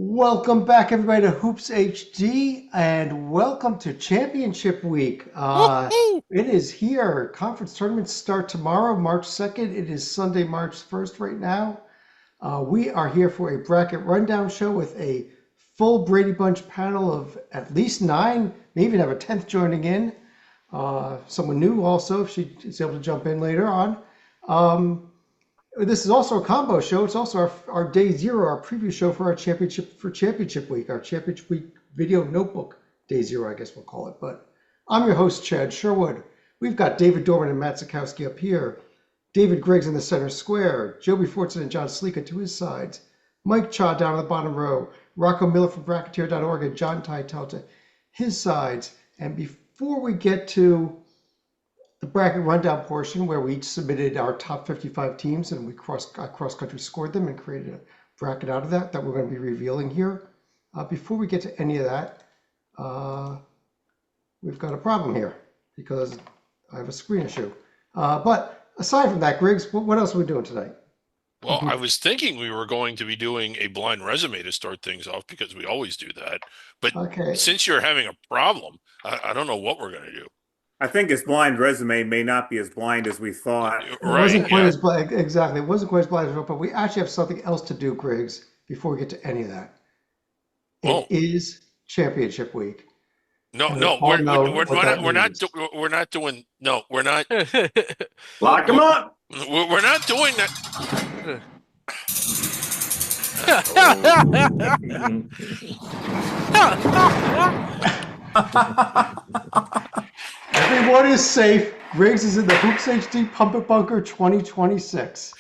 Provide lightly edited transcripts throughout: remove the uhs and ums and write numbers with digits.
Welcome back, everybody, to Hoops HD, and welcome to Championship Week. Woohoo! It is here. Conference tournaments start tomorrow, March 2nd. It is Sunday, March 1st right now. We are here for a bracket rundown show with a full Brady Bunch panel of at least 9, maybe even have a 10th joining in. Someone new also, if she is able to jump in later on. This is also a combo show. It's also our day zero, our preview show for our championship week, our championship week video notebook day zero, I guess we'll call it. But I'm your host, Chad Sherwood. We've got David Dorman and Matt Sikowski up here, David Griggs in the center square, Joby Fortson and John Sleeka to his sides, Mike Cha down in the bottom row, Rocco Miller from Bracketeer.org, and John Teitel to his sides. And before we get to the bracket rundown portion, where we each submitted our top 55 teams and we cross-country scored them and created a bracket out of that we're going to be revealing here. Before we get to any of that, we've got a problem here because I have a screen issue. But aside from that, Griggs, what else are we doing tonight? Well, I was thinking we were going to be doing a blind resume to start things off because we always do that. But Okay. since you're having a problem, I don't know what we're going to do. I think his blind resume may not be as blind as we thought. It Right, wasn't quite yeah. as blind, exactly. It wasn't quite as blind as well, but we actually have something else to do, Griggs, before we get to any of that. Oh. It is championship week. No, And no, we all know we're what that not means. we're not doing no, we're not Lock him up. we're not doing that. Everyone is safe. Griggs is in the Hoops HD Pump It Bunker 2026.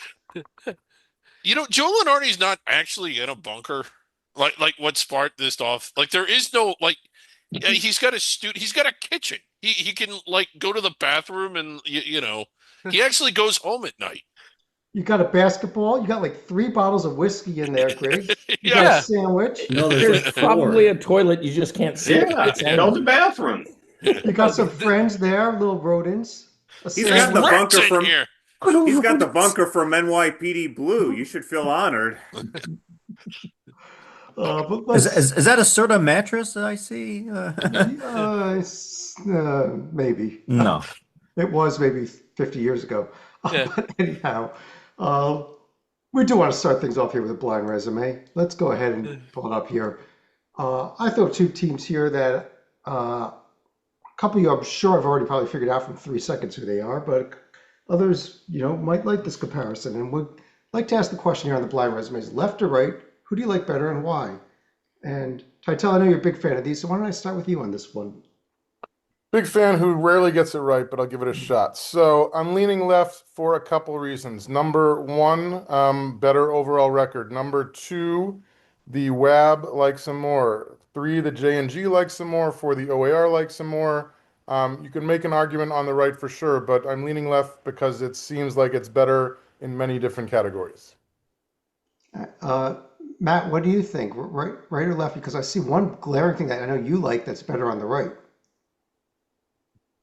You know, Joe Lenardi's not actually in a bunker. Like what sparked this off? Like there is no he's got he's got a kitchen. He can like go to the bathroom and you know, he actually goes home at night. You got a basketball. You got like 3 bottles of whiskey in there, Griggs. You got Yeah. a sandwich. No, There's there's probably a toilet you just can't see. Yeah, It's go to the bathroom. You got some friends there, little rodents. A He's got the sandwich. Rats bunker in from here. he's got the bunker from NYPD Blue. You should feel honored. But Is, let's, is, is that a Serta mattress that I see? maybe. No. It was maybe 50 years ago. Yeah. But anyhow, we do want to start things off here with a blind resume. Let's go ahead and pull it up here. I throw 2 teams here that a couple of you, I'm sure I've already probably figured out from 3 seconds who they are, but others, might like this comparison. And would like to ask the question here on the blind resumes, left or right, who do you like better and why? And Teitel, I know you're a big fan of these, so why don't I start with you on this one? Big fan who rarely gets it right, but I'll give it a shot. So I'm leaning left for a couple reasons. Number 1, better overall record. Number 2, the WAB likes some more. 3, the J&G likes some more. 4, the OAR likes some more. You can make an argument on the right for sure, but I'm leaning left because it seems like it's better in many different categories. Matt, what do you think? Right or left? Because I see one glaring thing that I know you like that's better on the right.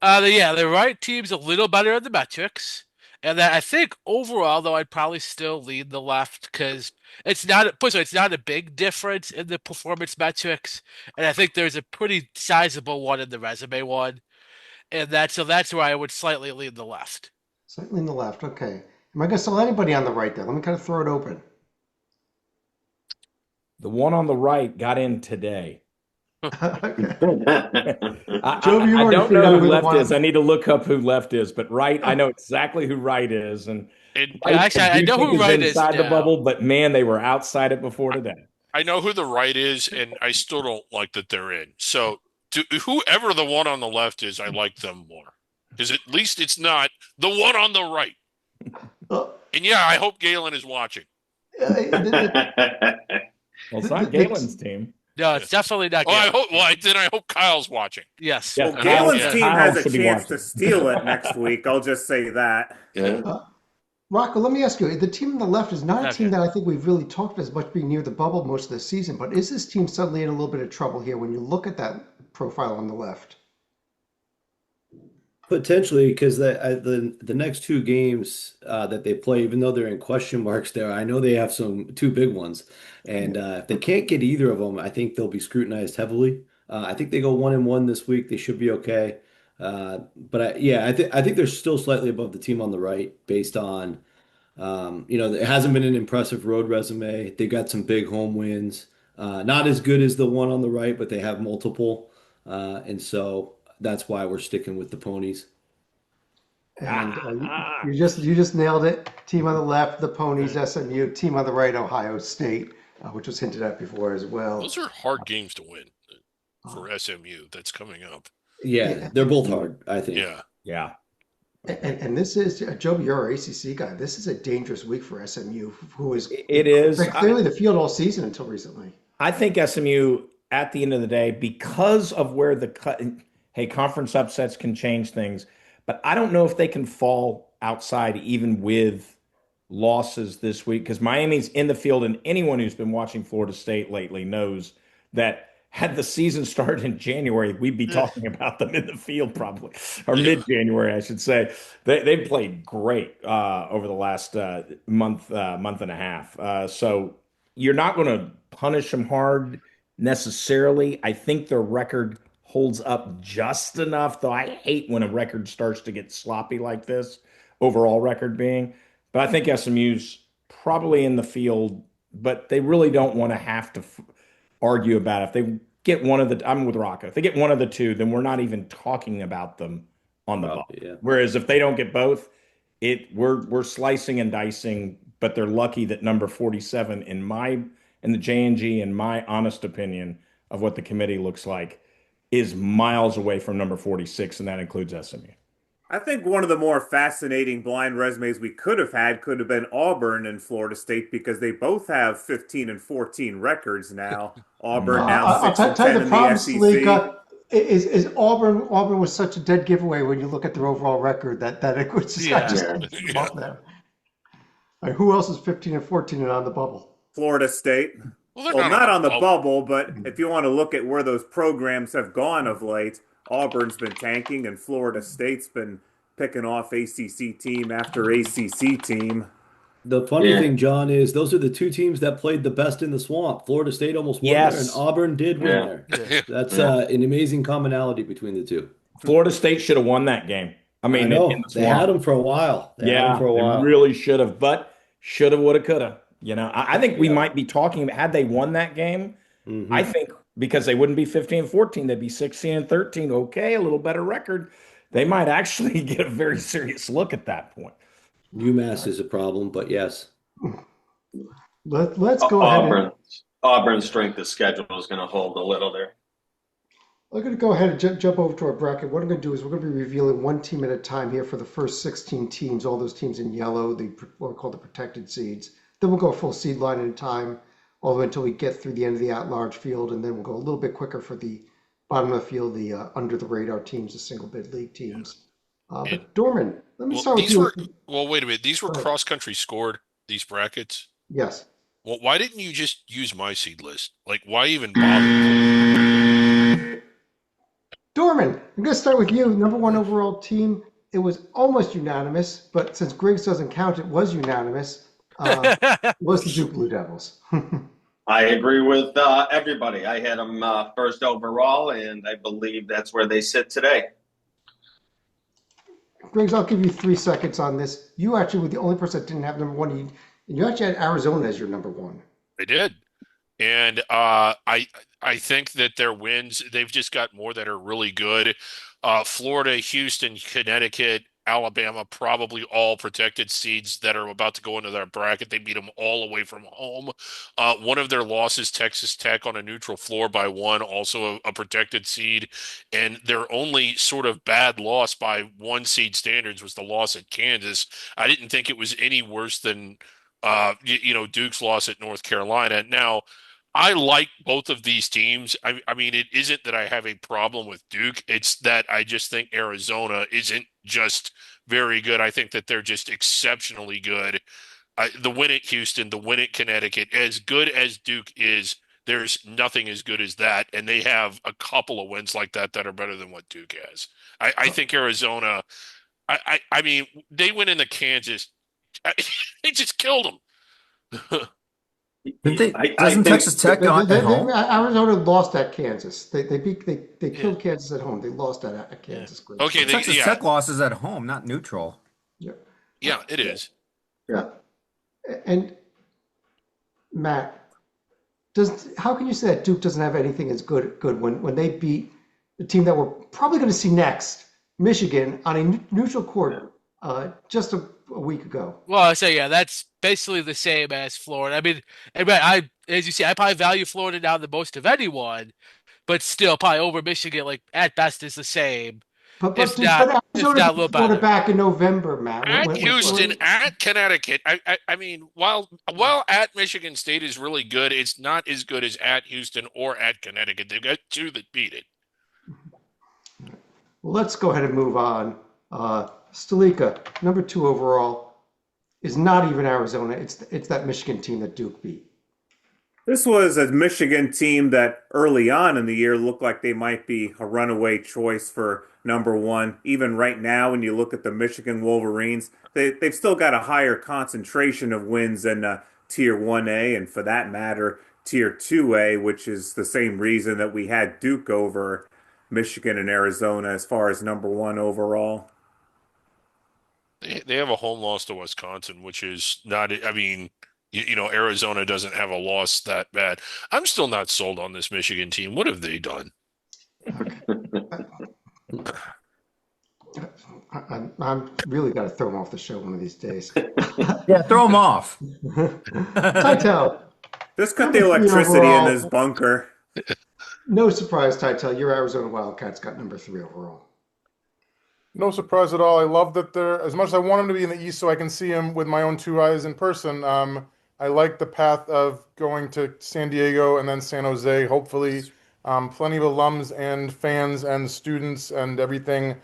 The right team's a little better at the metrics, and that I think overall, though, I'd probably still lean the left because it's not. First of all, it's not a big difference in the performance metrics, and I think there's a pretty sizable one in the resume one, and that's where I would slightly lean the left. Slightly in the left. Okay. Am I going to sell anybody on the right there? Let me kind of throw it open. The one on the right got in today. Okay. I, Joe, you I already don't figured know out who who the left one- is. I need to look up who left is, but right, I know exactly who right is. And And right, actually, I do know think who right is inside the now. bubble, but man, they were outside it before today. I know who the right is, and I still don't like that they're in. So whoever the one on the left is, I like them more. Because at least it's not the one on the right. Uh, And yeah, I hope Galen is watching. Well, it's not Galen's team. No, it's definitely not. Oh, I Galen. hope. Well, then I hope Kyle's watching. Yes. Yeah, Well, Kyle- Galen's yeah, team Kyle has a should be chance watching. to steal it next week. I'll just say that. Yeah. Rocco, let me ask you, the team on the left is not a team Okay. that I think we've really talked as much being near the bubble most of the season, but is this team suddenly in a little bit of trouble here when you look at that profile on the left? Potentially, because the next two games that they play, even though they're in question marks there, I know they have some two big ones, and if they can't get either of them, I think they'll be scrutinized heavily. I think they go 1-1 this week. They should be okay. Yeah, I think they're still slightly above the team on the right based on it hasn't been an impressive road resume. They got some big home wins. Not as good as the one on the right, but they have multiple. And so that's why we're sticking with the ponies. And you just nailed it. Team on the left, the Ponies, SMU. Team on the right, Ohio State, which was hinted at before as well. Those are hard games to win for SMU. That's coming up. Yeah, they're both hard, I think. Yeah. Yeah. And this is, Joe, you're our ACC guy. This is a dangerous week for SMU, who is It is. clearly the field all season until recently. I think SMU, at the end of the day, because of where conference upsets can change things, but I don't know if they can fall outside even with losses this week because Miami's in the field, and anyone who's been watching Florida State lately knows that had the season started in January, we'd be talking about them in the field probably, or mid-January, I should say. They've played great over the last month and a half. So you're not going to punish them hard necessarily. I think their record holds up just enough, though I hate when a record starts to get sloppy like this, overall record being. But I think SMU's probably in the field, but they really don't want to have to argue about it. If they get one of the, I'm with Rocco. If they get one of the two, then we're not even talking about them on the bubble. Yeah. Whereas if they don't get both, we're slicing and dicing. But they're lucky that number 47 in the JNG, in my honest opinion of what the committee looks like, is miles away from number 46, and that includes SMU. I think one of the more fascinating blind resumes we could have had could have been Auburn and Florida State because they both have 15 and 14 records now. Auburn now 6 and 10 in the SEC. Is Auburn was such a dead giveaway when you look at their overall record that it was just, I just couldn't keep up there. All right, who else is 15 and 14 and on the bubble? Florida State. Well, not on the bubble, but if you want to look at where those programs have gone of late, Auburn's been tanking and Florida State's been picking off ACC team after ACC team. The funny thing, John, is those are the two teams that played the best in the swamp. Florida State almost won there, and Auburn did win there. That's an amazing commonality between the two. Florida State should have won that game. I mean, they had them for a while. They really should have, but should have, would have, could have. I think we might be talking about, had they won that game, I think because they wouldn't be 15 and 14, they'd be 16 and 13. Okay, a little better record. They might actually get a very serious look at that point. UMass is a problem, but yes. Let's go ahead. Auburn's strength of schedule is going to hold a little there. We're going to go ahead and jump over to our bracket. What I'm going to do is we're going to be revealing one team at a time here for the first 16 teams, all those teams in yellow, what are called the protected seeds. Then we'll go a full seed line at a time, all the way until we get through the end of the at-large field, and then we'll go a little bit quicker for the bottom of the field, the under-the-radar teams, the single-bid league teams. But Dorman, let me start with you. Wait a minute. These were cross-country scored, these brackets? Yes. Well, why didn't you just use my seed list? Like, why even bother? Dorman, I'm going to start with you. Number one overall team. It was almost unanimous, but since Griggs doesn't count, it was unanimous. Was the Duke Blue Devils. I agree with everybody. I had them first overall, and I believe that's where they sit today. Griggs, I'll give you 3 seconds on this. You actually were the only person that didn't have number one. You actually had Arizona as your number one. I did. And I think that their wins, they've just got more that are really good. Florida, Houston, Connecticut, Alabama, probably all protected seeds that are about to go into their bracket. They beat them all away from home. One of their losses, Texas Tech on a neutral floor by 1, also a protected seed. And their only sort of bad loss by 1 seed standards was the loss at Kansas. I didn't think it was any worse than, Duke's loss at North Carolina. Now, I like both of these teams. I mean, it isn't that I have a problem with Duke. It's that I just think Arizona isn't just very good. I think that they're just exceptionally good. The win at Houston, the win at Connecticut, as good as Duke is, There's nothing as good as that, and they have a couple of wins like that are better than what Duke has. I think Arizona. I mean, they went into Kansas. They just killed them. Didn't they, I doesn't think Texas Tech at home? Arizona lost at Kansas. They Yeah. killed Kansas at home. They lost at Yeah. Kansas. Great. Okay, Texas yeah, Tech losses at home, not neutral. Yeah. yeah, it is. Yeah. And Matt, how can you say that Duke doesn't have anything as good when they beat the team that we're probably going to see next, Michigan, on a neutral court just a week ago? Well, I say yeah, that's basically the same as Florida. I mean, as you see, I probably value Florida now the most of anyone, but still probably over Michigan. Like at best, is the same, But Arizona not a beat little Florida better. back in November, Matt. At Houston, at Connecticut. I mean, while at Michigan State is really good, it's not as good as at Houston or at Connecticut. They've got two that beat it. Well, let's go ahead and move on. Stalika, number 2 overall, is not even Arizona. It's that Michigan team that Duke beat. This was a Michigan team that early on in the year looked like they might be a runaway choice for number 1. Even right now, when you look at the Michigan Wolverines, they've still got a higher concentration of wins than Tier 1A, and for that matter, Tier 2A, which is the same reason that we had Duke over Michigan and Arizona as far as number 1 overall. They have a home loss to Wisconsin, which is not. I mean, Arizona doesn't have a loss that bad. I'm still not sold on this Michigan team. What have they done? I'm really got to throw them off the show one of these days. Yeah, throw them off. Titel. Just cut the electricity in this bunker. No surprise, Titel. Your Arizona Wildcats got number 3 overall. No surprise at all. I love that they're, as much as I want them to be in the East so I can see them with my own 2 eyes in person, I like the path of going to San Diego and then San Jose. Hopefully, plenty of alums and fans and students and everything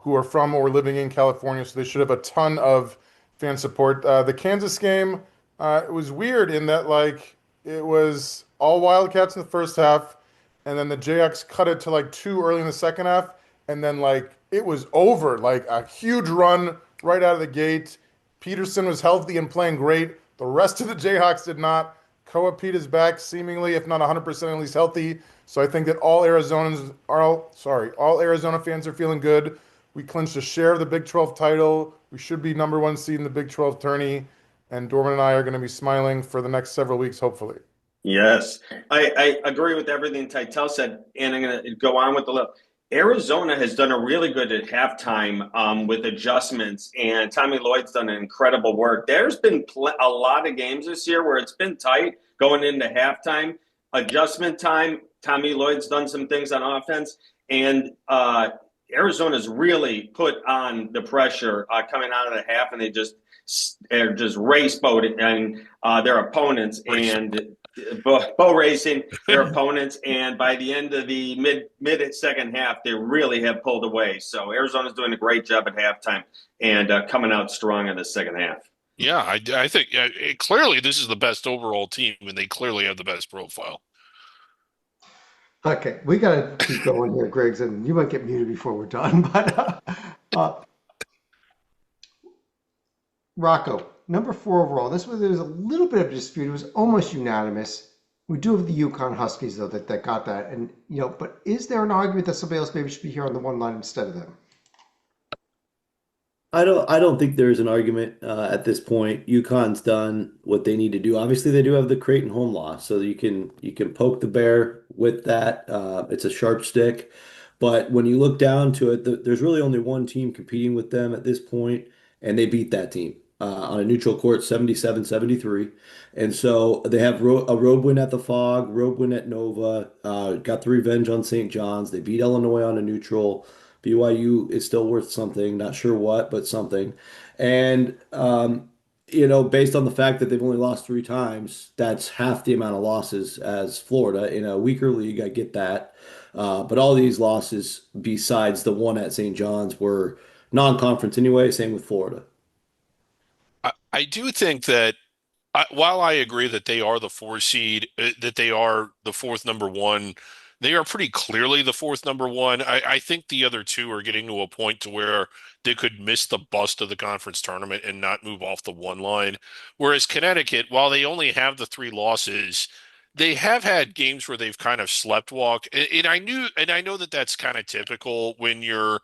who are from or living in California, so they should have a ton of fan support. The Kansas game, it was weird in that, like, it was all Wildcats in the first half, and then the Jayhawks cut it to, like, 2 early in the second half, and then, like, it was over. Like, a huge run right out of the gate. Peterson was healthy and playing great. The rest of the Jayhawks did not. Koa Pete is back, seemingly, if not 100%, at least healthy. So I think that all Arizona fans are feeling good. We clinched a share of the Big 12 title. We should be number 1 seed in the Big 12 tourney. And Dorman and I are going to be smiling for the next several weeks, hopefully. Yes, I agree with everything Titel said, and I'm going to go on with the little. Arizona has done a really good at halftime with adjustments, and Tommy Lloyd's done incredible work. There's been a lot of games this year where it's been tight going into halftime. Adjustment time, Tommy Lloyd's done some things on offense, and Arizona's really put on the pressure coming out of the half, and they're just race boating and their opponents and bow racing their opponents. And by the end of the mid second half, they really have pulled away. So Arizona's doing a great job at halftime and coming out strong in the second half. Yeah, I think clearly this is the best overall team, and they clearly have the best profile. Okay, we got to keep going here, Griggs, and you might get muted before we're done. But Rocco, number 4 overall. This was, there was a little bit of a dispute. It was almost unanimous. We do have the Yukon Huskies, though, that got that. And, but is there an argument that somebody else maybe should be here on the 1 line instead of them? I don't think there's an argument at this point. UConn's done what they need to do. Obviously, they do have the Creighton home loss, so you can poke the bear with that. It's a sharp stick, but when you look down to it, there's really only one team competing with them at this point, and they beat that team on a neutral court, 77-73. And so they have a road win at the Fog, road win at Nova, got the revenge on St. John's. They beat Illinois on a neutral. BYU is still worth something, not sure what, but something. And, based on the fact that they've only lost 3 times, that's half the amount of losses as Florida. In a weaker league, I get that. But all these losses, besides the one at St. John's, were non-conference anyway, same with Florida. I do think that While I agree that they are the 4 seed, that they are the fourth number one, they are pretty clearly the fourth number one. I think the other two are getting to a point to where they could miss the bust of the conference tournament and not move off the one line. Whereas Connecticut, while they only have the 3 losses, they have had games where they've kind of sleptwalked. And I know that that's kind of typical when you're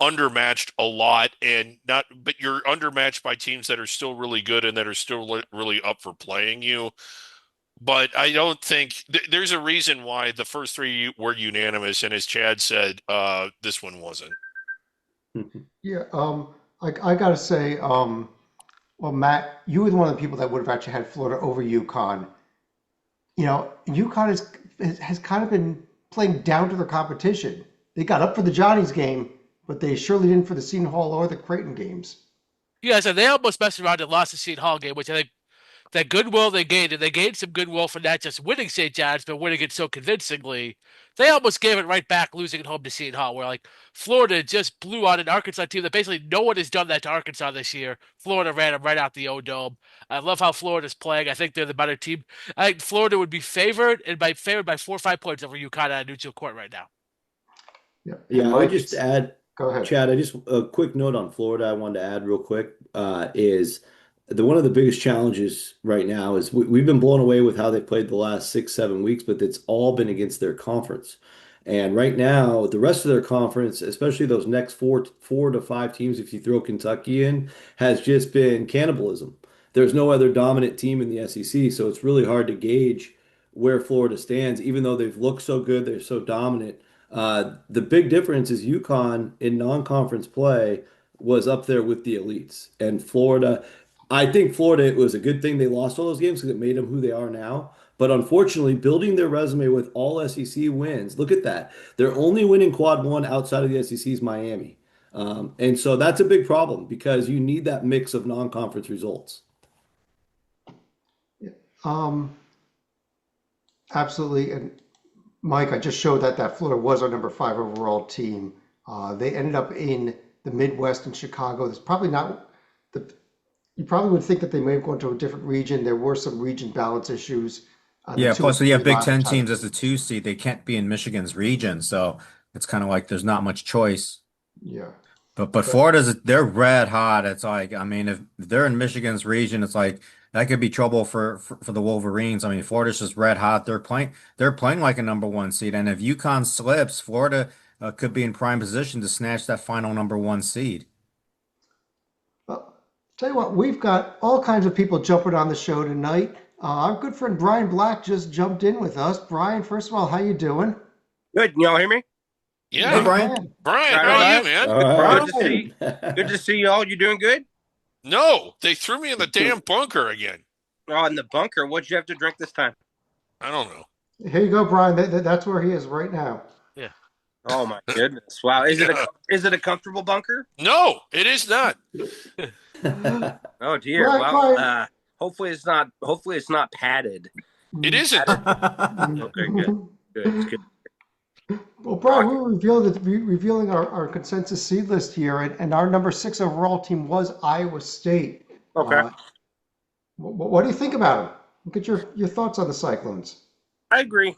undermatched a lot and not, but you're undermatched by teams that are still really good and that are still really up for playing you. But I don't think there's a reason why the first three were unanimous, and as Chad said, this one wasn't. Yeah, I gotta say, well, Matt, you were one of the people that would have actually had Florida over UConn. You know, UConn has kind of been playing down to their competition. They got up for the Johnny's game, but they surely didn't for the Seton Hall or the Creighton games. Yeah, so they almost messed around and lost the Seton Hall game, which I think that goodwill they gained, and they gained some goodwill for not just winning St. John's, but winning it so convincingly. They almost gave it right back, losing at home to Seton Hall, where like Florida just blew out an Arkansas team that basically no one has done that to Arkansas this year. Florida ran them right out the O Dome. I love how Florida's playing. I think they're the better team. I think Florida would be favored by 4 or 5 points over UConn on a neutral court right now. Yeah, Yeah, I would Mike, just add, go ahead. Chad, I just a quick note on Florida I wanted to add real quick is one of the biggest challenges right now is we've been blown away with how they played the last 6, 7 weeks, but it's all been against their conference. And right now, the rest of their conference, especially those next 4 to 5 teams, if you throw Kentucky in, has just been cannibalism. There's no other dominant team in the SEC, so it's really hard to gauge where Florida stands, even though they've looked so good, they're so dominant. The big difference is UConn in non-conference play was up there with the elites, and Florida. I think Florida, it was a good thing they lost all those games because it made them who they are now. But unfortunately, building their resume with all SEC wins, look at that. Their only win in quad one outside of the SEC is Miami. And so that's a big problem because you need that mix of non-conference results. Um, absolutely. And Mike, I just showed that Florida was our number 5 overall team. They ended up in the Midwest in Chicago. There's probably not the. You probably would think that they may have gone to a different region. There were some region balance issues. Yeah, plus you have Big Ten time. teams as the 2 seed. They can't be in Michigan's region, so it's kind of like there's not much choice. Yeah. But Florida's they're red hot. It's like, I mean, if they're in Michigan's region, it's like that could be trouble for the Wolverines. I mean, Florida's just red hot. They're playing like a number 1 seed, and if UConn slips, Florida could be in prime position to snatch that final number 1 seed. Well, tell you what, we've got all kinds of people jumping on the show tonight. Our good friend Brian Black just jumped in with us. Brian, first of all, how you doing? Good. Can y'all hear me? Yeah, Hey, Brian. Brian, Right how are on. you, man? Good to see y'all. You doing good? No, they threw me in the damn bunker again. Oh, in the bunker. What'd you have to drink this time? I don't know. Here you go, Brian. That's where he is right now. Yeah. Oh my goodness! Wow. Is it a comfortable bunker? No, it is not. Oh dear. Right, Well, hopefully it's not. Hopefully it's not padded. It isn't. Okay. Good. Good. Well, Brian, we're revealing our consensus seed list here, and our number 6 overall team was Iowa State. Okay. What do you think about them? Get your thoughts on the Cyclones. I agree.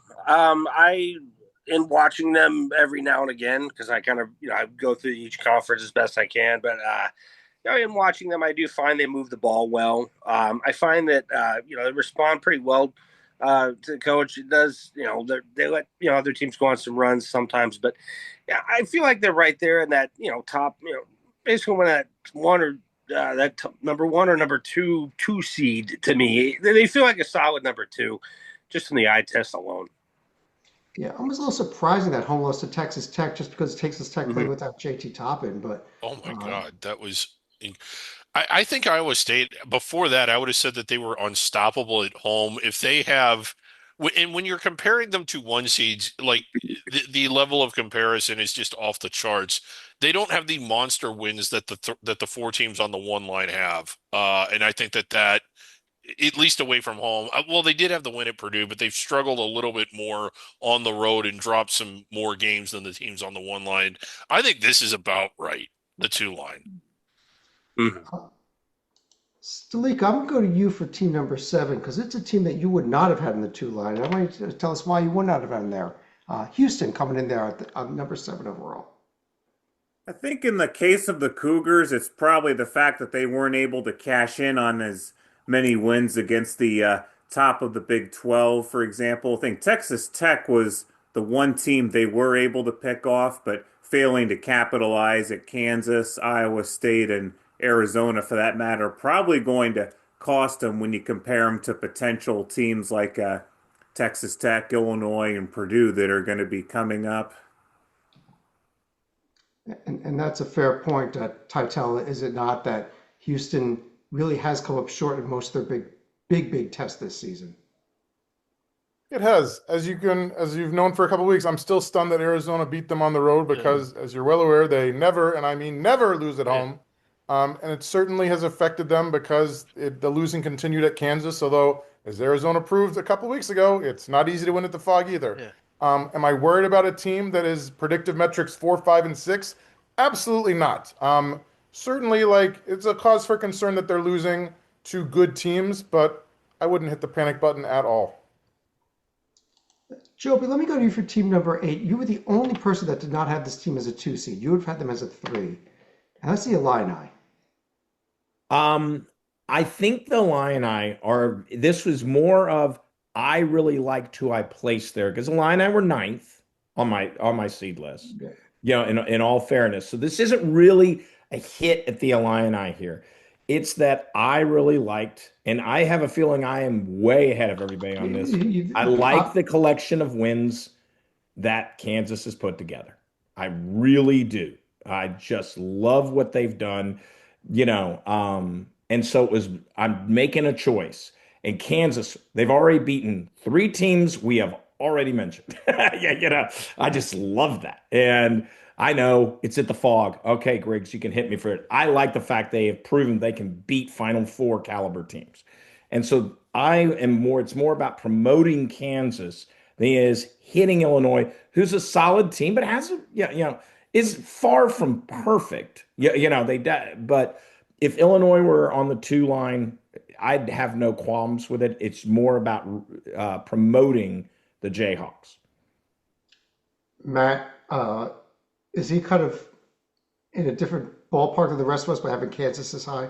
In watching them every now and again, because I kind of, I go through each conference as best I can, but in watching them, I do find they move the ball well. I find that, they respond pretty well to the coach. It does, they let, other teams go on some runs sometimes, but yeah, I feel like they're right there in that, top, basically when that one or number 1 or number 2 seed to me. They feel like a solid number 2, just in the eye test alone. Yeah, I was a little surprising that home loss to Texas Tech just because Texas Tech played without JT Toppin, but Oh my God, that was. I think Iowa State, before that, I would have said that they were unstoppable at home. If they have, and when you're comparing them to 1 seeds, like the level of comparison is just off the charts. They don't have the monster wins that the 4 teams on the one line have, and I think that at least away from home. Well, they did have the win at Purdue, but they've struggled a little bit more on the road and dropped some more games than the teams on the one line. I think this is about right, the 2 line. Mm-hmm. Stalika, I'm going to go to you for team number 7 because it's a team that you would not have had in the 2 line. I want you to tell us why you would not have had in there. Houston coming in there at number 7 overall. I think in the case of the Cougars, it's probably the fact that they weren't able to cash in on as many wins against the top of the Big 12, for example. I think Texas Tech was the one team they were able to pick off, but failing to capitalize at Kansas, Iowa State, and Arizona, for that matter, probably going to cost them when you compare them to potential teams like Texas Tech, Illinois, and Purdue that are going to be coming up. And that's a fair point, Titel, is it not, that Houston really has come up short in most of their big tests this season? It has. As you've known for a couple of weeks, I'm still stunned that Arizona beat them on the road because, as you're well aware, they never, and I mean never, lose at home. And it certainly has affected them because the losing continued at Kansas, although, as Arizona proved a couple of weeks ago, it's not easy to win at the Fog either. Yeah. Am I worried about a team that is predictive metrics 4, 5, and 6? Absolutely not. Certainly, it's a cause for concern that they're losing to good teams, but I wouldn't hit the panic button at all. Joby, let me go to you for team number 8. You were the only person that did not have this team as a 2 seed. You would have had them as a 3. And that's the Illini. I think the Illini this was more of, I really liked who I placed there because the Illini were 9th on my seed list. Okay. In all fairness. So this isn't really a hit at the Illini here. It's that I really liked, and I have a feeling I am way ahead of everybody on this. I like the collection of wins that Kansas has put together. I really do. I just love what they've done, and so I'm making a choice. And Kansas, they've already beaten 3 teams we have already mentioned. I just love that. And I know it's at the Fog. Okay, Griggs, you can hit me for it. I like the fact they have proven they can beat Final Four caliber teams. And so it's more about promoting Kansas than it is hitting Illinois, who's a solid team, but is far from perfect. But if Illinois were on the 2 line, I'd have no qualms with it. It's more about promoting the Jayhawks. Matt, is he kind of in a different ballpark than the rest of us by having Kansas this high?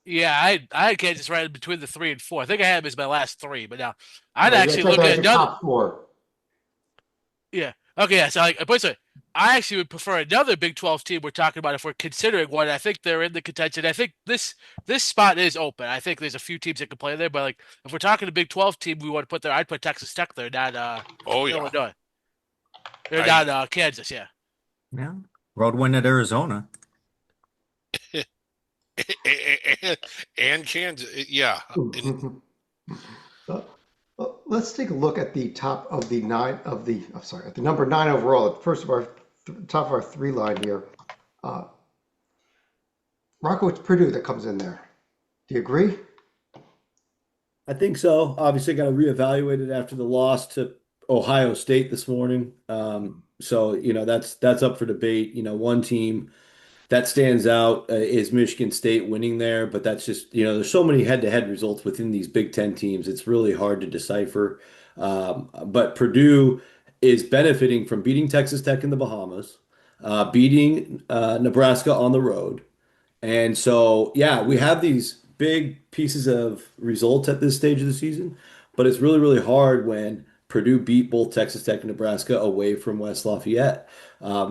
Yeah, I had Kansas right in between the 3 and 4. I think I had him as my last 3, but now I'd actually look at another top 4. Yeah. Okay. Yeah. So, I actually would prefer another Big 12 team we're talking about if we're considering one. I think they're in the contention. I think this spot is open. I think there's a few teams that can play there, but if we're talking a Big 12 team, we want to put there. I'd put Texas Tech there, not Illinois. They're not Kansas. Yeah. Yeah. Road win at Arizona. and Kansas. Yeah. Let's take a look at the top of the at the number 9 overall. First of our top of our 3 line here. Rocco, it's Purdue that comes in there. Do you agree? I think so. Obviously, got to reevaluate it after the loss to Ohio State this morning. So that's up for debate. One team that stands out is Michigan State winning there, but that's just, there's so many head-to-head results within these Big Ten teams. It's really hard to decipher. But Purdue is benefiting from beating Texas Tech in the Bahamas, beating Nebraska on the road. And so, we have these big pieces of results at this stage of the season, but it's really, really hard when Purdue beat both Texas Tech and Nebraska away from West Lafayette.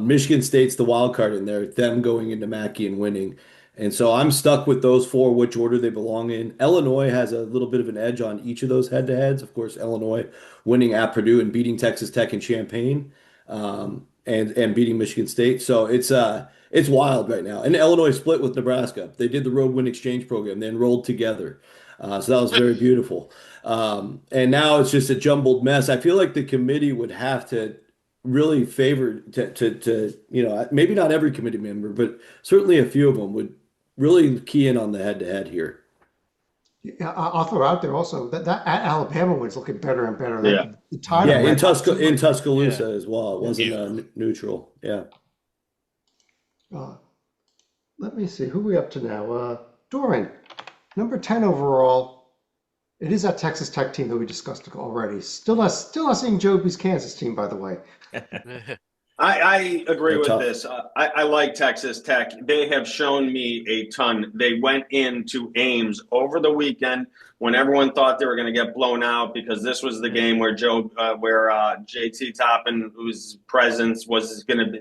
Michigan State's the wild card in there, them going into Mackey and winning. And so I'm stuck with those 4, which order they belong in. Illinois has a little bit of an edge on each of those head-to-heads. Of course, Illinois winning at Purdue and beating Texas Tech in Champaign, and beating Michigan State. So it's wild right now. And Illinois split with Nebraska. They did the road win exchange program. They enrolled together. So that was very beautiful. And now it's just a jumbled mess. I feel like the committee would have to really favor maybe not every committee member, but certainly a few of them would really key in on the head-to-head here. Yeah, I'll throw out there also that at Alabama was looking better and better. Yeah, the title in Tuscaloosa as well. It wasn't neutral. Yeah. Let me see who we up to now. Doran, Number 10 overall, it is that Texas Tech team that we discussed already. Still not seeing Joby's Kansas team, by the way. I agree They're with tough. this. I like Texas Tech. They have shown me a ton. They went into Ames over the weekend when everyone thought they were going to get blown out because this was the game where JT Toppin, whose presence was going to be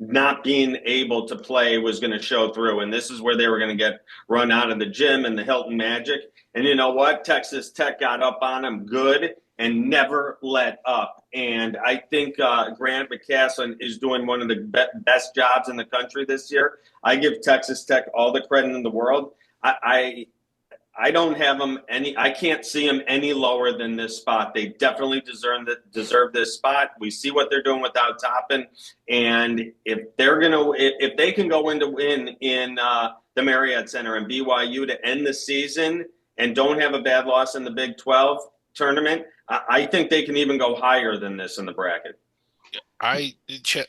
not being able to play, was going to show through, and this is where they were going to get run out of the gym and the Hilton Magic. And you know what? Texas Tech got up on them good and never let up. And I think Grant McCasland is doing one of the best jobs in the country this year. I give Texas Tech all the credit in the world. I don't have them any. I can't see them any lower than this spot. They definitely deserve this spot. We see what they're doing without Toppin, and if they can go in to win in the Marriott Center and BYU to end the season and don't have a bad loss in the Big 12 tournament, I think they can even go higher than this in the bracket. I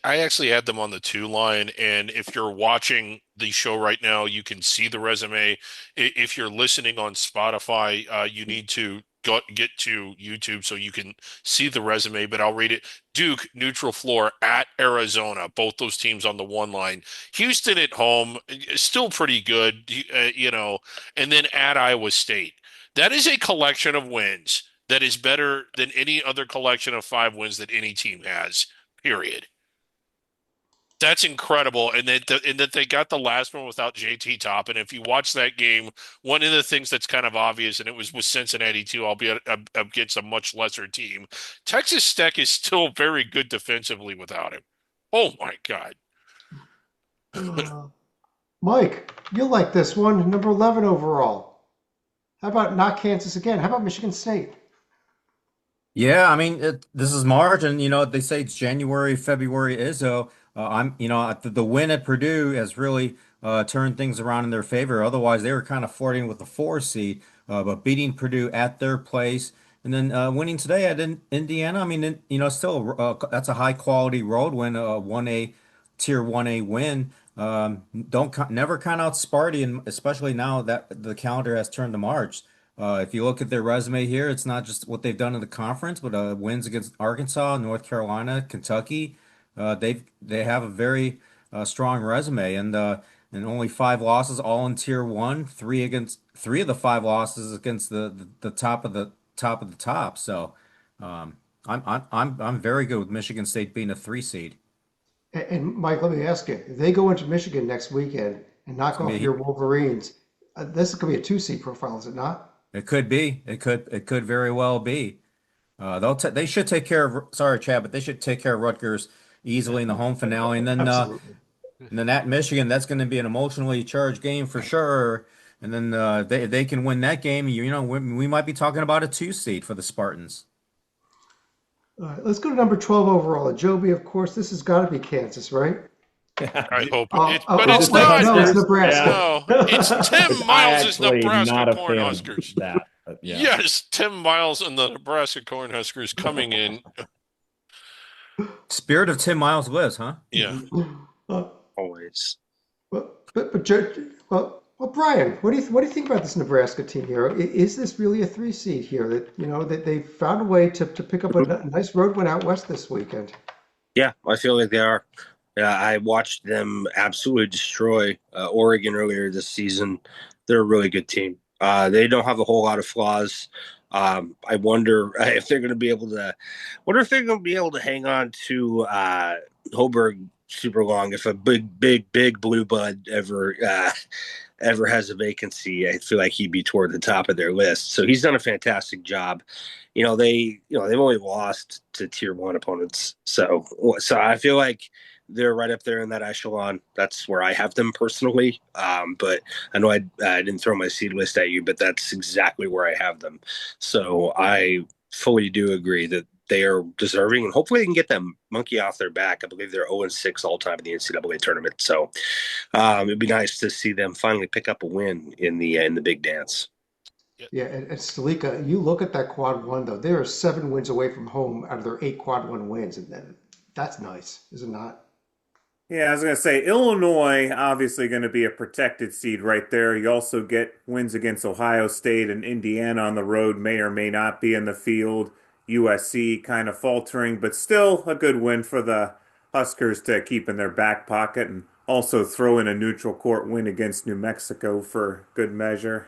actually had them on the 2 line, and if you're watching the show right now, you can see the resume. If you're listening on Spotify, you need to get to YouTube so you can see the resume, but I'll read it. Duke, neutral floor at Arizona, both those teams on the 1 line. Houston at home, still pretty good, and then at Iowa State. That is a collection of wins that is better than any other collection of 5 wins that any team has. Period. That's incredible, and that they got the last one without JT Toppin. If you watch that game, one of the things that's kind of obvious, and it was with Cincinnati too, albeit against a much lesser team, Texas Tech is still very good defensively without him. Oh my God. Mike, you'll like this one. Number 11 overall. How about not Kansas again? How about Michigan State? Yeah, I mean, this is March, and they say it's January, February Izzo. The win at Purdue has really turned things around in their favor. Otherwise, they were kind of flirting with the 4 seed, but beating Purdue at their place, and then winning today at Indiana. I mean, still that's a high quality road win, tier 1A win. Never count out Sparty, and especially now that the calendar has turned to March. If you look at their resume here, it's not just what they've done in the conference, but wins against Arkansas, North Carolina, Kentucky. They have a very strong resume, and only 5 losses, all in Tier 1. Three of the 5 losses against the top of the top. So I'm very good with Michigan State being a 3 seed. And Mike, let me ask you: if they go into Michigan next weekend and knock off your Wolverines, this is going to be a 2 seed profile, is it not? It could be. It could very well be. They should take care of. Sorry, Chad, but they should take care of Rutgers easily in the home finale, and then at Michigan, that's going to be an emotionally charged game for sure. And then they can win that game. We might be talking about a 2 seed for the Spartans. All right, let's go to number 12 overall. Joby, of course, this has got to be Kansas, right? I hope it's not. not. No, it's Nebraska. No, it's Tim Miles' Nebraska not a fan Cornhuskers. of that, but yeah. Yes, Tim Miles and the Nebraska Cornhuskers coming in. Spirit of Tim Miles lives, huh? Yeah. Always. Well, Brian, what do you think about this Nebraska team here? Is this really a 3 seed here? That they found a way to pick up a nice road win out west this weekend. Yeah, I feel like they are. I watched them absolutely destroy Oregon earlier this season. They're a really good team. They don't have a whole lot of flaws. I wonder if they're going to be able to. Wonder if they're going to be able to hang on to Hoiberg super long. If a big blue blood ever has a vacancy, I feel like he'd be toward the top of their list. So he's done a fantastic job. They've only lost to tier 1 opponents. So I feel like they're right up there in that echelon. That's where I have them personally. But I know I didn't throw my seed list at you, but that's exactly where I have them. So I fully do agree that they are deserving, and hopefully they can get that monkey off their back. I believe they're 0-6 all time in the NCAA tournament. So it'd be nice to see them finally pick up a win in the big dance. Yeah, and Stalika, you look at that quad 1 though. They are 7 wins away from home out of their 8 quad 1 wins, and that's nice, is it not? Yeah, I was going to say Illinois obviously going to be a protected seed right there. You also get wins against Ohio State and Indiana on the road, may or may not be in the field. USC kind of faltering, but still a good win for the Huskers to keep in their back pocket and also throw in a neutral court win against New Mexico for good measure.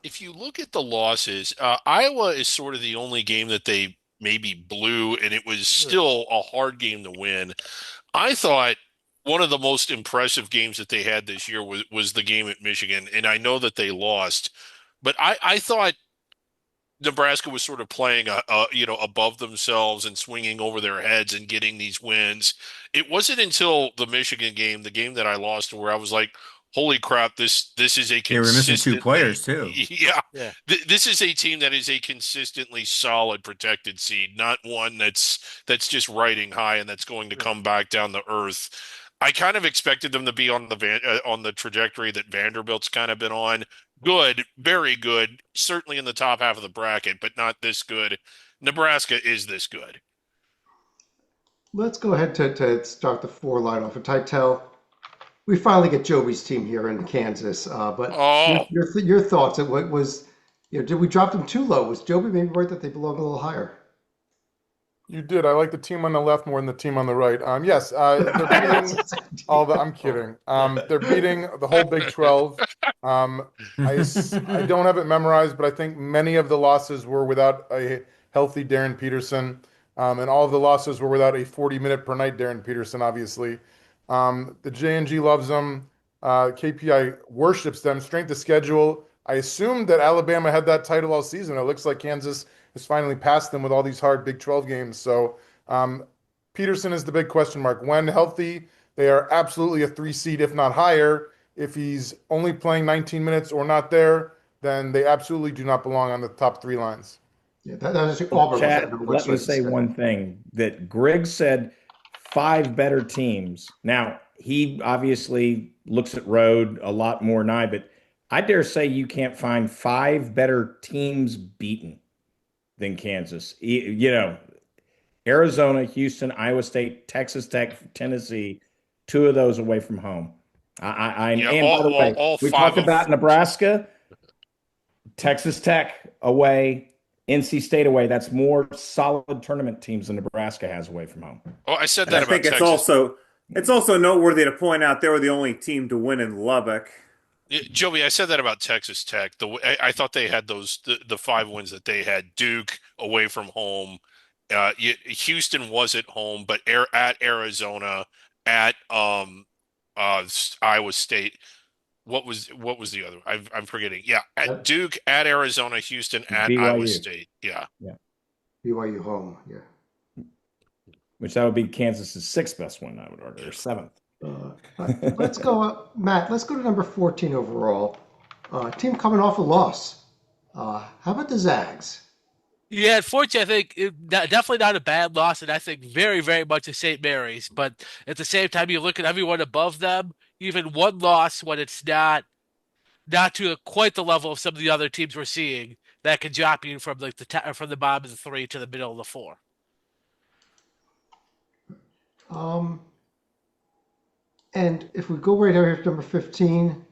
If you look at the losses, Iowa is sort of the only game that they maybe blew, and it was still a hard game to win. I thought one of the most impressive games that they had this year was the game at Michigan, and I know that they lost, but I thought Nebraska was sort of playing above themselves and swinging over their heads and getting these wins. It wasn't until the Michigan game, the game that I lost, where I was like, "Holy crap! This is a They were missing two consistently players too. Yeah. This is a team that is a consistently solid protected seed, not one that's just riding high and that's going to come back down to earth." I kind of expected them to be on the trajectory that Vanderbilt's kind of been on. Good, very good, certainly in the top half of the bracket, but not this good. Nebraska is this good. Let's go ahead to start the four line off. And Titel, we finally get Joby's team here in Kansas. But Oh, your thoughts? What was, did we drop them too low? Was Joby maybe right that they belong a little higher? You did. I like the team on the left more than the team on the right. Yes, they're beating all the. I'm kidding. They're beating the whole Big 12. I don't have it memorized, but I think many of the losses were without a healthy Darren Peterson, and all of the losses were without a 40-minute per night Darren Peterson. Obviously, the JNG loves them. KPI worships them. Strength of schedule. I assumed that Alabama had that title all season. It looks like Kansas has finally passed them with all these hard Big 12 games. So Peterson is the big question mark. When healthy, they are absolutely a 3 seed, if not higher. If he's only playing 19 minutes or not there, then they absolutely do not belong on the top 3 lines. Yeah, that was Auburn. Chad, let me say one thing that Greg said 5 better teams. Now, he obviously looks at road a lot more than I, but I dare say you can't find 5 better teams beaten than Kansas. Arizona, Houston, Iowa State, Texas Tech, Tennessee, 2 of those away from home. And by the way, we talked about Nebraska, Texas Tech away, NC State away. That's more solid tournament teams than Nebraska has away from home. Oh, I said that about Texas. It's also noteworthy to point out they were the only team to win in Lubbock. Joey, I said that about Texas Tech. I thought they had the 5 wins that they had. Duke away from home, Houston was at home, but at Arizona, at Iowa State. What was the other? I'm forgetting. Yeah, at Duke, at Arizona, Houston, at BYU. Iowa State. Yeah. BYU home. Yeah. Which that would be Kansas's 6th best win, I would argue, or 7th. Let's go, Matt. Let's go to number 14 overall. Team coming off a loss. How about the Zags? Yeah, unfortunately, I think definitely not a bad loss, and I think very, very much a St. Mary's. But at the same time, you look at everyone above them. Even one loss when it's not to quite the level of some of the other teams we're seeing that can drop you from like from the bottom of the 3 to the middle of the 4. And if we go right over here to number 15,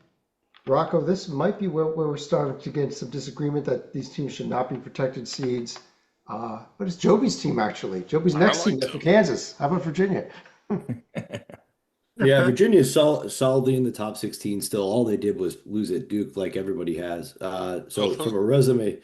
Rocco, this might be where we're starting to get some disagreement that these teams should not be protected seeds. But it's Joby's team, actually. Joby's next team after Kansas. How about Virginia? Yeah, Virginia is solidly in the top 16 still. All they did was lose at Duke like everybody has. So from a resume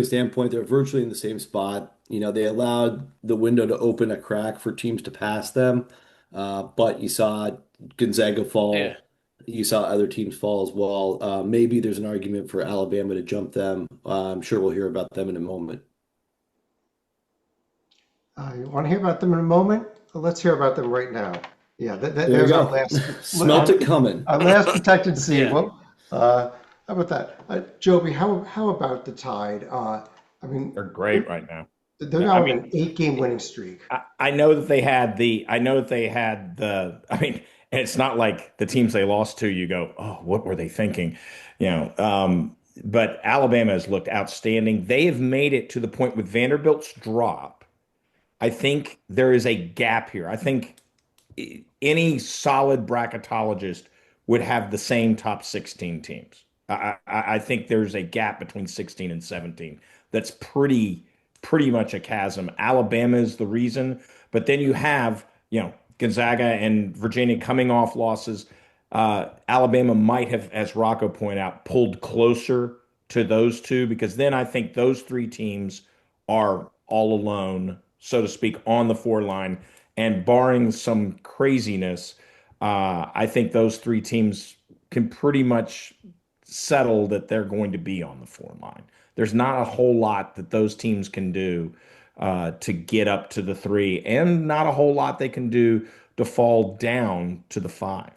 standpoint, they're virtually in the same spot. They allowed the window to open a crack for teams to pass them. But you saw Gonzaga fall. Yeah. You saw other teams fall as well. Maybe there's an argument for Alabama to jump them. I'm sure we'll hear about them in a moment. You want to hear about them in a moment? Well, let's hear about them right now. Yeah, there's our last. Smelt it coming. Our last protected seed. Yeah. Well, how about that, Joby? How about the Tide? They're great right now. They're now on an 8-game winning streak. I know that they had the. It's not like the teams they lost to. You go, oh, what were they thinking? But Alabama has looked outstanding. They have made it to the point with Vanderbilt's drop. I think there is a gap here. I think any solid bracketologist would have the same top 16 teams. I think there's a gap between 16 and 17 that's pretty much a chasm. Alabama is the reason, but then you have, Gonzaga and Virginia coming off losses. Alabama might have, as Rocco pointed out, pulled closer to those two, because then I think those three teams are all alone, so to speak, on the four line. And barring some craziness, I think those three teams can pretty much settle that they're going to be on the four line. There's not a whole lot that those teams can do to get up to the three, and not a whole lot they can do to fall down to the five.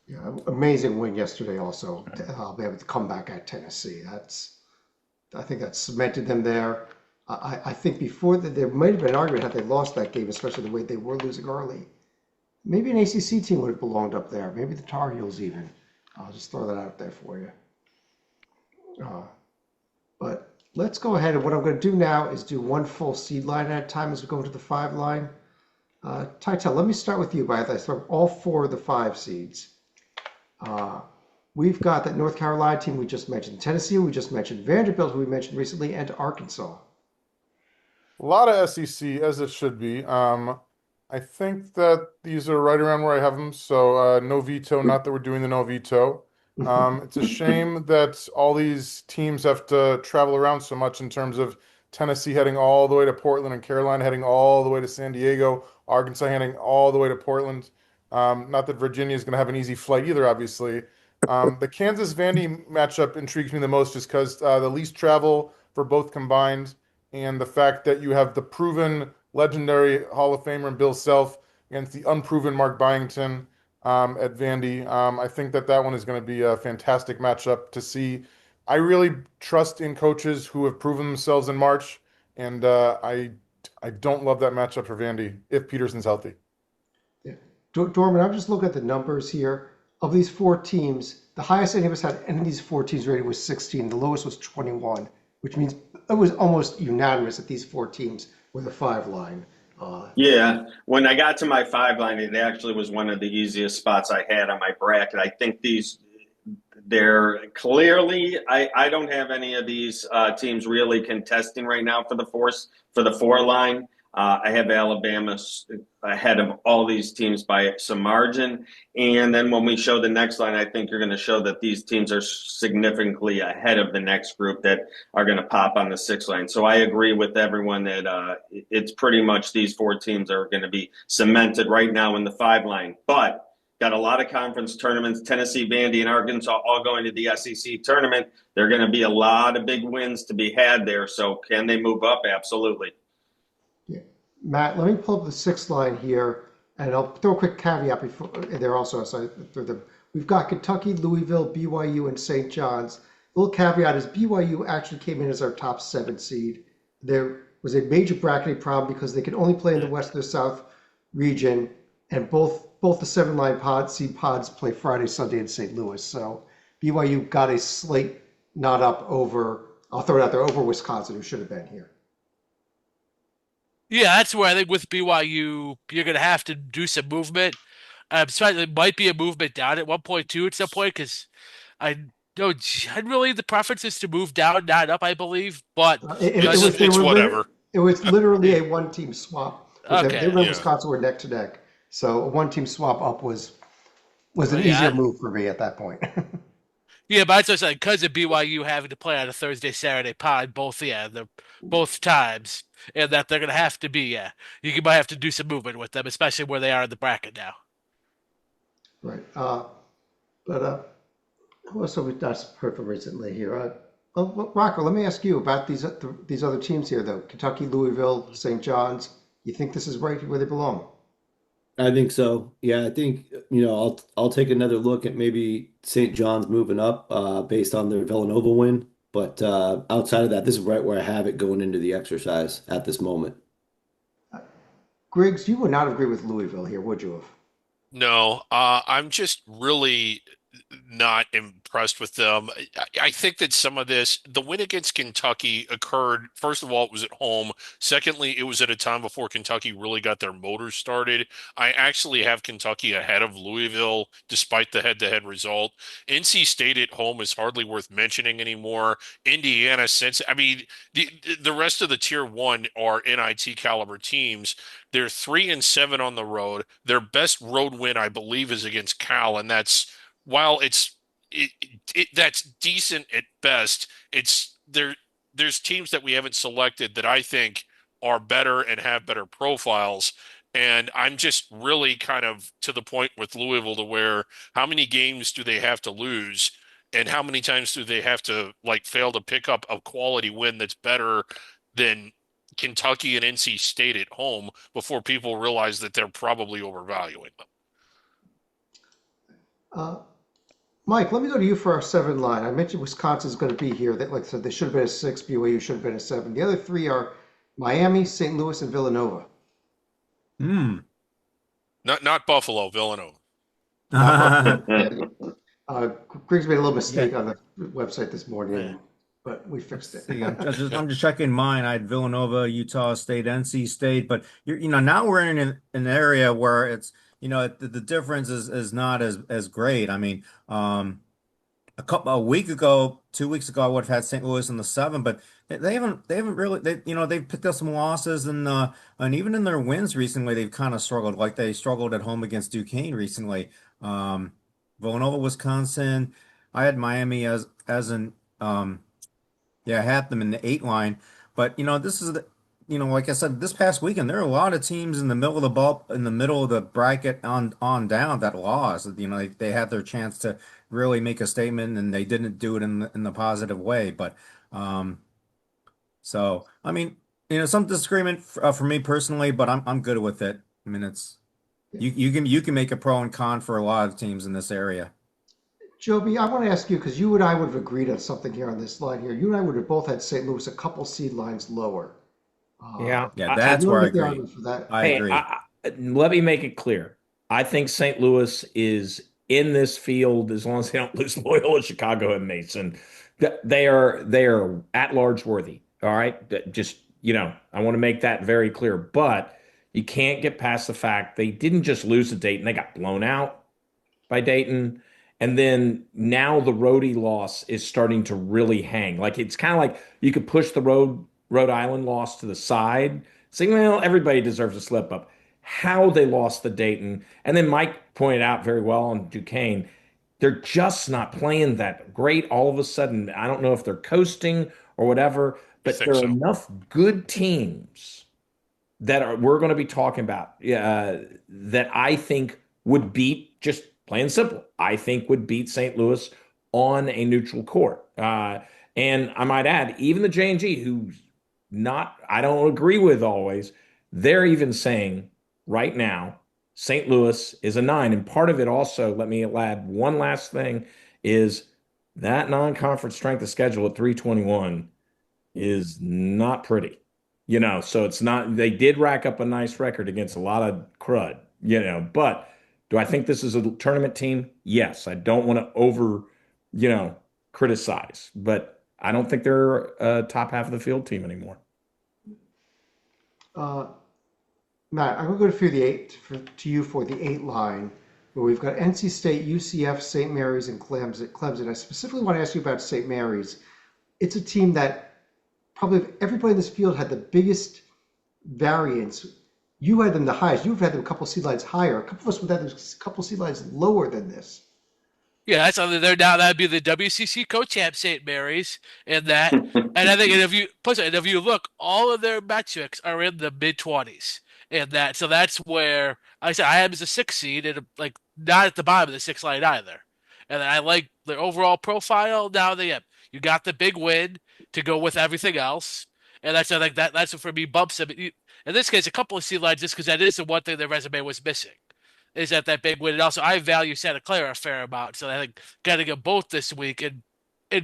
Yeah, amazing win yesterday. Also, be able to come back at Tennessee. I think that cemented them there. I think before that there might have been an argument had they lost that game, especially the way they were losing early. Maybe an ACC team would have belonged up there. Maybe the Tar Heels even. I'll just throw that out there for you. But let's go ahead, and what I'm going to do now is do one full seed line at a time as we go into the five line. Tytel, let me start with you. I throw all four of the five seeds. We've got that North Carolina team we just mentioned, Tennessee we just mentioned, Vanderbilt who we mentioned recently, and Arkansas. A lot of SEC, as it should be. I think that these are right around where I have them. So no veto, not that we're doing the no veto. It's a shame that all these teams have to travel around so much in terms of Tennessee heading all the way to Portland and Carolina heading all the way to San Diego, Arkansas heading all the way to Portland. Not that Virginia is going to have an easy flight either, obviously. The Kansas-Vandy matchup intrigues me the most just because the least travel for both combined, and the fact that you have the proven legendary Hall of Famer Bill Self against the unproven Mark Byington at Vandy. I think that one is going to be a fantastic matchup to see. I really trust in coaches who have proven themselves in March, and I don't love that matchup for Vandy if Peterson's healthy. Yeah. Dorman, I'm just looking at the numbers here. Of these four teams, the highest any of us had any of these four teams rated was 16. The lowest was 21, which means it was almost unanimous that these four teams were the five line. Yeah, when I got to my five line, it actually was one of the easiest spots I had on my bracket. I think they're clearly, I don't have any of these teams really contesting right now for the four line. I have Alabama ahead of all these teams by some margin. And then when we show the next line, I think you're going to show that these teams are significantly ahead of the next group that are going to pop on the six line. So I agree with everyone that it's pretty much these four teams are going to be cemented right now in the five line. But got a lot of conference tournaments, Tennessee, Vandy, and Arkansas all going to the SEC tournament. There are going to be a lot of big wins to be had there. So can they move up? Absolutely. Yeah. Matt, let me pull up the sixth line here, and I'll throw a quick caveat before there also. We've got Kentucky, Louisville, BYU, and St. John's. The little caveat is BYU actually came in as our top 7 seed. There was a major bracketing problem because they could only play in the West or South region, and both the 7-line pods play Friday, Sunday in St. Louis. So BYU got a slate not up over, I'll throw it out there, over Wisconsin, who should have been here. Yeah, that's where I think with BYU, you're going to have to do some movement. There might be a movement down at 1.2 at some point, because I know generally the preference is to move down, not up, I believe. But it's whatever. It was literally a one-team swap. Okay. They and Wisconsin were neck to neck. So a one-team swap up was an easier move for me at that point. Yeah, but that's what I'm saying, because of BYU having to play on a Thursday, Saturday pod, both times, and that they're going to have to be, you might have to do some movement with them, especially where they are in the bracket now. Right. But who else have we not heard from recently here? Rocco, let me ask you about these other teams here, though. Kentucky, Louisville, St. John's. You think this is right where they belong? I think so. Yeah, I think, I'll take another look at maybe St. John's moving up based on their Villanova win. But outside of that, this is right where I have it going into the exercise at this moment. Griggs, you would not agree with Louisville here, would you have? No, I'm just really not impressed with them. I think that some of this, the win against Kentucky occurred, first of all, it was at home. Secondly, it was at a time before Kentucky really got their motors started. I actually have Kentucky ahead of Louisville, despite the head-to-head result. NC State at home is hardly worth mentioning anymore. Indiana, since, I mean, the rest of the tier one are NIT caliber teams. They're 3-7 on the road. Their best road win, I believe, is against Cal, and that's while that's decent at best, it's there. There's teams that we haven't selected that I think are better and have better profiles. And I'm just really kind of to the point with Louisville to where how many games do they have to lose and how many times do they have to like fail to pick up a quality win that's better than Kentucky and NC State at home before people realize that they're probably overvaluing them. Mike, let me go to you for our 7 line. I mentioned Wisconsin's going to be here. That, like I said, they should have been a 6. BYU should have been a 7. The other 3 are Miami, St. Louis, and Villanova. Not Buffalo, Villanova. Griggs made a little mistake on the website this morning, but we fixed it. I'm just checking mine. I had Villanova, Utah State, NC State, but now we're in an area where it's the difference is not as great. I mean, a week ago, 2 weeks ago, I would have had St. Louis in the 7, but they haven't really they've picked up some losses and even in their wins recently they've kind of struggled. Like they struggled at home against Duquesne recently. Villanova, Wisconsin. I had Miami as an I had them in the 8 line, but this is like I said, this past weekend there are a lot of teams in the middle of the in the middle of the bracket on down that lost. They had their chance to really make a statement and they didn't do it in the positive way. But so I mean, some disagreement for me personally, but I'm good with it. I mean, it's you can make a pro and con for a lot of teams in this area. Joby, I want to ask you, because you and I would have agreed on something here on this line here. You and I would have both had St. Louis a couple seed lines lower. Yeah, that's where I agree. I agree. Let me make it clear. I think St. Louis is in this field as long as they don't lose Loyola, Chicago, and Mason. They are at large worthy. All right, just I want to make that very clear. But you can't get past the fact they didn't just lose to Dayton; they got blown out by Dayton. And then now the roadie loss is starting to really hang. Like it's kind of like you could push the Rhode Island loss to the side, saying, well, everybody deserves a slip up. How they lost the Dayton. And then Mike pointed out very well on Duquesne, they're just not playing that great all of a sudden. I don't know if they're coasting or whatever, but there are enough good teams that we're going to be talking about that I think would beat, just plain simple, I think would beat St. Louis on a neutral court. And I might add, even the J&G, who's I don't agree with always, they're even saying right now, St. Louis is a 9. And part of it also, let me add one last thing, is that non-conference strength of schedule at 321 is not pretty. So it's not, they did rack up a nice record against a lot of crud, but do I think this is a tournament team? Yes. I don't want to over, criticize, but I don't think they're a top half of the field team anymore. Matt, I'm going to go through the 8 to you for the 8 line, where we've got NC State, UCF, St. Mary's, and Clemson. I specifically want to ask you about St. Mary's. It's a team that probably everybody in this field had the biggest variance. You had them the highest. You've had them a couple seed lines higher. A couple of us would have them a couple seed lines lower than this. Yeah, that's on there now. That'd be the WCC co-champ St. Mary's, and that. And I think if you look, all of their metrics are in the mid-20s, and that. So that's where I said I am as a 6 seed, and like not at the bottom of the 6 line either. And I like their overall profile. Now you got the big win to go with everything else, and that's I think that's what for me bumps them. In this case, a couple of seed lines just because that is the one thing their resume was missing. Is that big win. And also, I value Santa Clara a fair amount. So I think got to get both this week in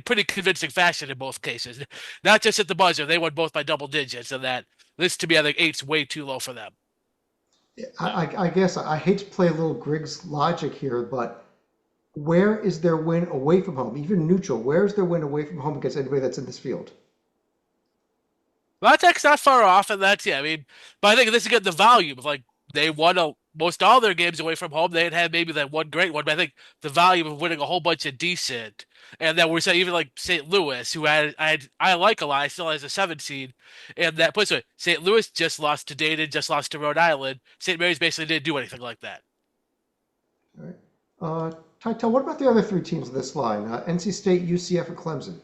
pretty convincing fashion in both cases. Not just at the buzzer. They won both by double digits. And this, to me, I think 8's way too low for them. I guess I hate to play a little Griggs logic here, but where is their win away from home, even neutral? Where is their win away from home against anybody that's in this field? Tech's not far off, and that's, yeah, I mean, but I think this is again the volume of like they won most all their games away from home. They had maybe that one great one, but I think the volume of winning a whole bunch of decent, and then we're saying even like St. Louis, who I like a lot, I still has a 7 seed, and that puts it. St. Louis just lost to Dayton, just lost to Rhode Island. St. Mary's basically didn't do anything like that. All right. Tytel, what about the other three teams in this line? NC State, UCF, and Clemson.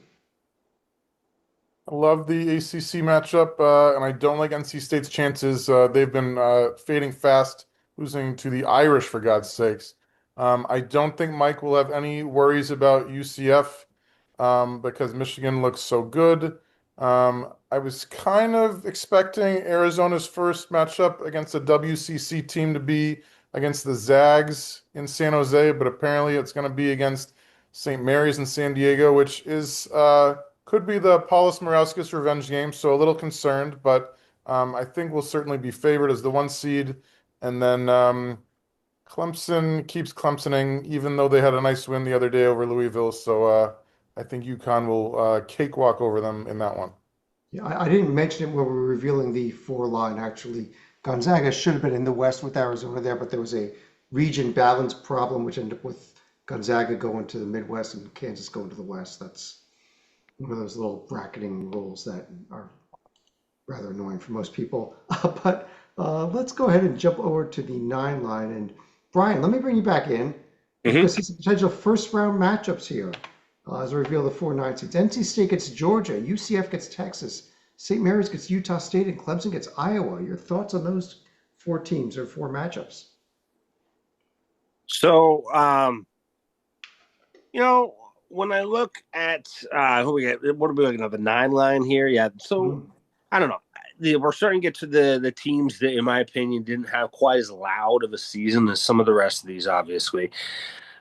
I love the ACC matchup, and I don't like NC State's chances. They've been fading fast, losing to the Irish, for God's sakes. I don't think Mike will have any worries about UCF because Michigan looks so good. I was kind of expecting Arizona's first matchup against a WCC team to be against the Zags in San Jose, but apparently it's going to be against St. Mary's in San Diego, which is could be the Paulus Morauskas revenge game, so a little concerned, but I think we'll certainly be favored as the 1 seed. And then Clemson keeps Clemsoning, even though they had a nice win the other day over Louisville. So I think UConn will cakewalk over them in that one. Yeah, I didn't mention it when we were revealing the 4 line, actually. Gonzaga should have been in the West with Arizona there, but there was a region balance problem, which ended up with Gonzaga going to the Midwest and Kansas going to the West. That's one of those little bracketing rules that are rather annoying for most people. But let's go ahead and jump over to the 9 line. And Brian, let me bring you back in because see some potential first round matchups here as we reveal the 4 9 seeds. NC State gets Georgia, UCF gets Texas, St. Mary's gets Utah State, and Clemson gets Iowa. Your thoughts on those 4 teams or 4 matchups? So, when I look at who we got, what are we looking at, the 9 line here? Yeah. So I don't know. We're starting to get to the teams that, in my opinion, didn't have quite as loud of a season as some of the rest of these, obviously.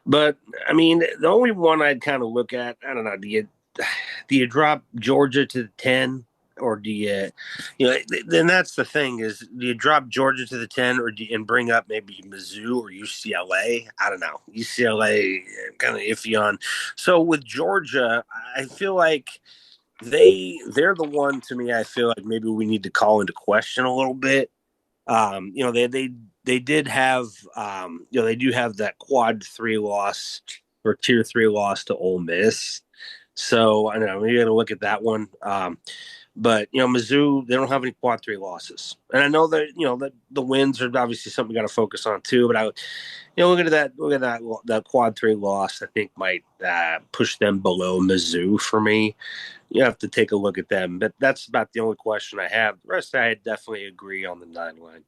But I mean, the only one I'd kind of look at, I don't know, do you drop Georgia to the 10? Or do you then that's the thing is, do you drop Georgia to the 10 and bring up maybe Mizzou or UCLA? I don't know. UCLA, kind of iffy on. So with Georgia, I feel like they're the one to me. I feel like maybe we need to call into question a little bit. They did have, they do have that quad 3 loss or tier 3 loss to Ole Miss. So I don't know. You got to look at that one. But Mizzou, they don't have any quad 3 losses, and I know that that the wins are obviously something we got to focus on too. But look at that quad 3 loss. I think might push them below Mizzou for me. You have to take a look at them, but that's about the only question I have. The rest, I definitely agree on the 9 line.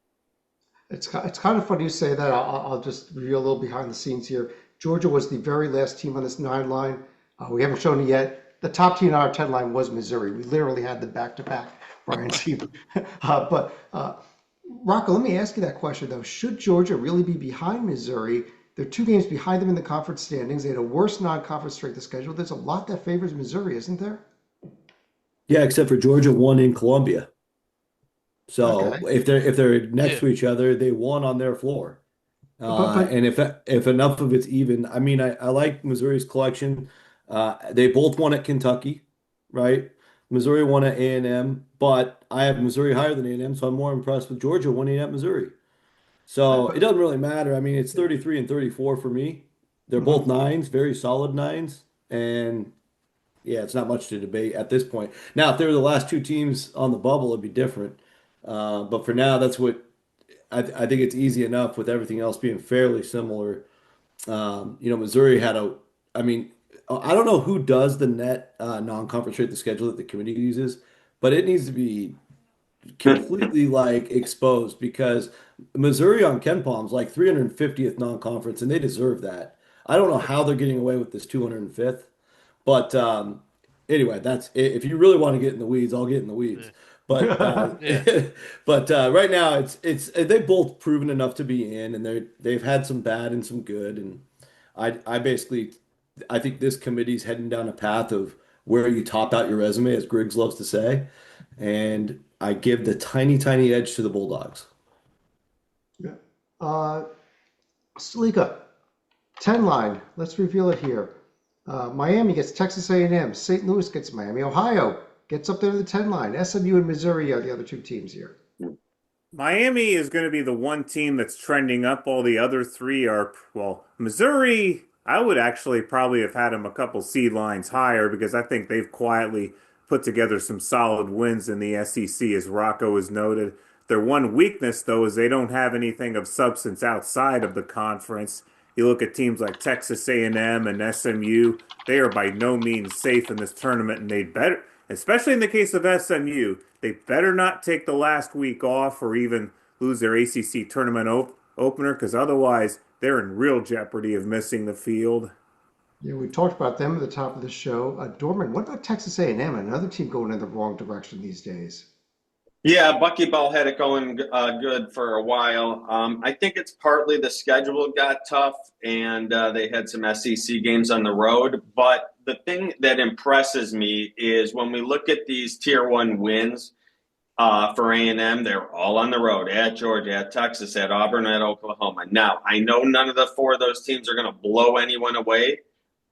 It's kind of funny you say that. I'll just reveal a little behind the scenes here. Georgia was the very last team on this 9 line. We haven't shown it yet. The top team on our 10 line was Missouri. We literally had the back-to-back Brian Sieber. But Rocco, let me ask you that question, though. Should Georgia really be behind Missouri? They're 2 games behind them in the conference standings. They had a worse non-conference strength of schedule. There's a lot that favors Missouri, isn't there? Yeah, except for Georgia won in Columbia. So if they're next to each other, they won on their floor. And if enough of it's even, I mean, I like Missouri's collection. They both won at Kentucky, right? Missouri won at A&M, but I have Missouri higher than A&M, so I'm more impressed with Georgia winning at Missouri. So it doesn't really matter. I mean, it's 33 and 34 for me. They're both 9s, very solid 9s, and yeah, it's not much to debate at this point. Now, if they were the last 2 teams on the bubble, it'd be different. But for now, that's what I think it's easy enough with everything else being fairly similar. Missouri had I mean, I don't know who does the net non-conference rate, the schedule that the committee uses, but it needs to be completely exposed because Missouri on Ken Palm's like 350th non-conference, and they deserve that. I don't know how they're getting away with this 205th, but anyway, that's if you really want to get in the weeds, I'll get in the weeds. But but right now it's they've both proven enough to be in, and they've had some bad and some good, and I think this committee's heading down a path of where you top out your resume, as Griggs loves to say, and I give the tiny, tiny edge to the Bulldogs. Yeah. Salika, 10 line, let's reveal it here. Miami gets Texas A&M. St. Louis gets Miami. Ohio gets up there to the 10 line. SMU and Missouri are the other two teams here. Miami is going to be the one team that's trending up. All the other three are, well, Missouri, I would actually probably have had them a couple seed lines higher because I think they've quietly put together some solid wins in the SEC, as Rocco has noted. Their one weakness, though, is they don't have anything of substance outside of the conference. You look at teams like Texas A&M and SMU, they are by no means safe in this tournament, and they better, especially in the case of SMU, they better not take the last week off or even lose their ACC tournament opener, because otherwise they're in real jeopardy of missing the field. Yeah, we talked about them at the top of the show. Dorman, what about Texas A&M, another team going in the wrong direction these days? Yeah, Buckyball had it going good for a while. I think it's partly the schedule got tough and they had some SEC games on the road. But the thing that impresses me is when we look at these Tier 1 wins for A&M, they're all on the road, at Georgia, at Texas, at Auburn, at Oklahoma. Now, I know none of the four of those teams are going to blow anyone away,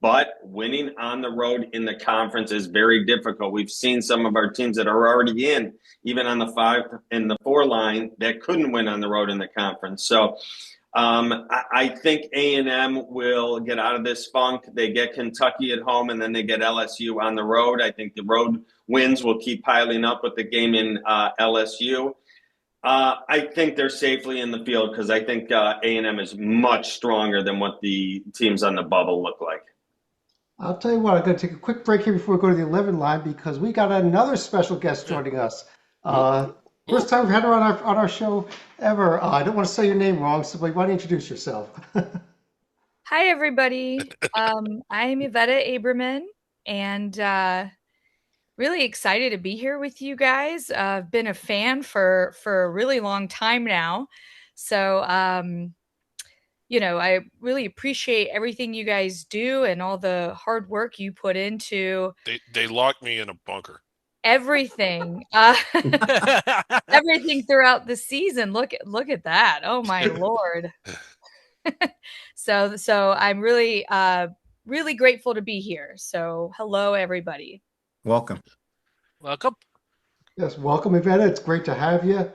but winning on the road in the conference is very difficult. We've seen some of our teams that are already in, even on the 5 and the 4 line, that couldn't win on the road in the conference. So I think A&M will get out of this funk. They get Kentucky at home, and then they get LSU on the road. I think the road wins will keep piling up with the game in LSU. I think they're safely in the field because I think A&M is much stronger than what the teams on the bubble look like. I'll tell you what, I'm going to take a quick break here before we go to the 11 line because we got another special guest joining us. First time we've had her on our show ever. I don't want to say your name wrong, so why don't you introduce yourself? Hi, everybody. I'm Yvetta Aberman, and really excited to be here with you guys. I've been a fan for a really long time now. So, I really appreciate everything you guys do and all the hard work you put into They locked me in a bunker. everything. Everything throughout the season. Look at that. Oh my Lord. So I'm really really grateful to be here. So hello everybody. Welcome. Welcome. Yes, welcome, Yvetta. It's great to have you.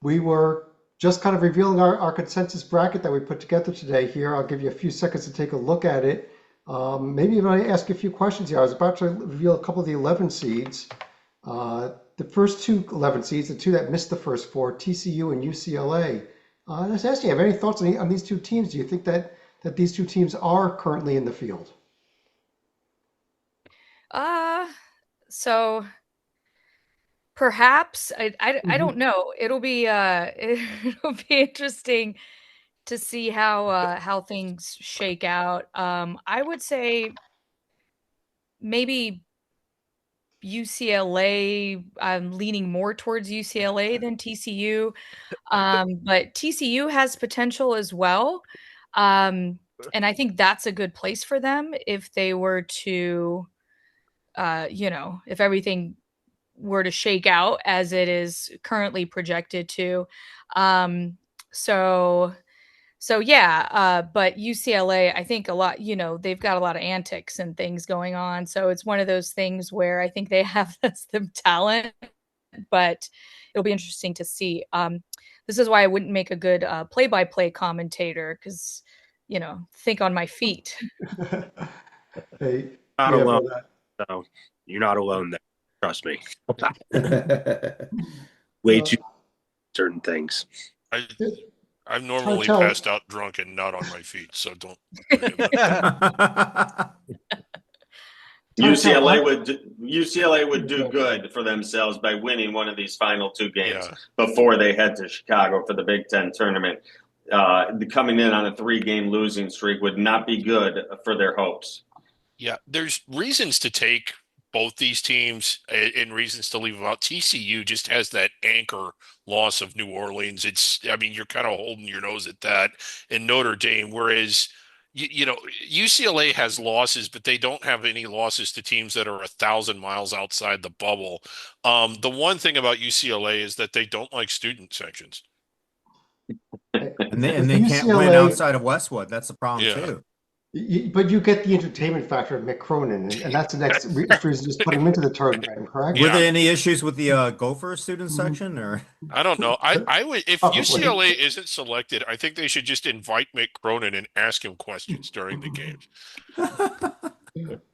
We were just kind of revealing our consensus bracket that we put together today here. I'll give you a few seconds to take a look at it. Maybe if I ask you a few questions here. I was about to reveal a couple of the 11 seeds. The first two 11 seeds, the two that missed the first four, TCU and UCLA. Let's ask you, have any thoughts on these two teams? Do you think that these two teams are currently in the field? So perhaps I don't know. It'll be interesting to see how things shake out. I would say maybe UCLA. I'm leaning more towards UCLA than TCU. But TCU has potential as well. And I think that's a good place for them if they were to, if everything were to shake out as it is currently projected to. So yeah, but UCLA, I think a lot, they've got a lot of antics and things going on. So it's one of those things where I think they have some talent, but it'll be interesting to see. This is why I wouldn't make a good play-by-play commentator because, think on my feet. Hey, Not alone. So you're not alone there. Trust me. Way too certain things. I've normally passed out drunk and not on my feet, so don't. UCLA would do good for themselves by winning one of these final two games before they head to Chicago for the Big Ten tournament. Coming in on a 3-game losing streak would not be good for their hopes. Yeah, there's reasons to take both these teams and reasons to leave them out. TCU just has that anchor loss of New Orleans. You're kind of holding your nose at that in Notre Dame, whereas UCLA has losses, but they don't have any losses to teams that are 1,000 miles outside the bubble. The one thing about UCLA is that they don't like student sections. If they can't win UCLA, outside of Westwood. That's the problem Yeah. too. but you get the entertainment factor of Mick Cronin, and that's the next reason just put him into the tournament, correct? Were Yeah. there any issues with the Gopher student section or? I don't know. I would if Probably. UCLA isn't selected, I think they should just invite Mick Cronin and ask him questions during the games.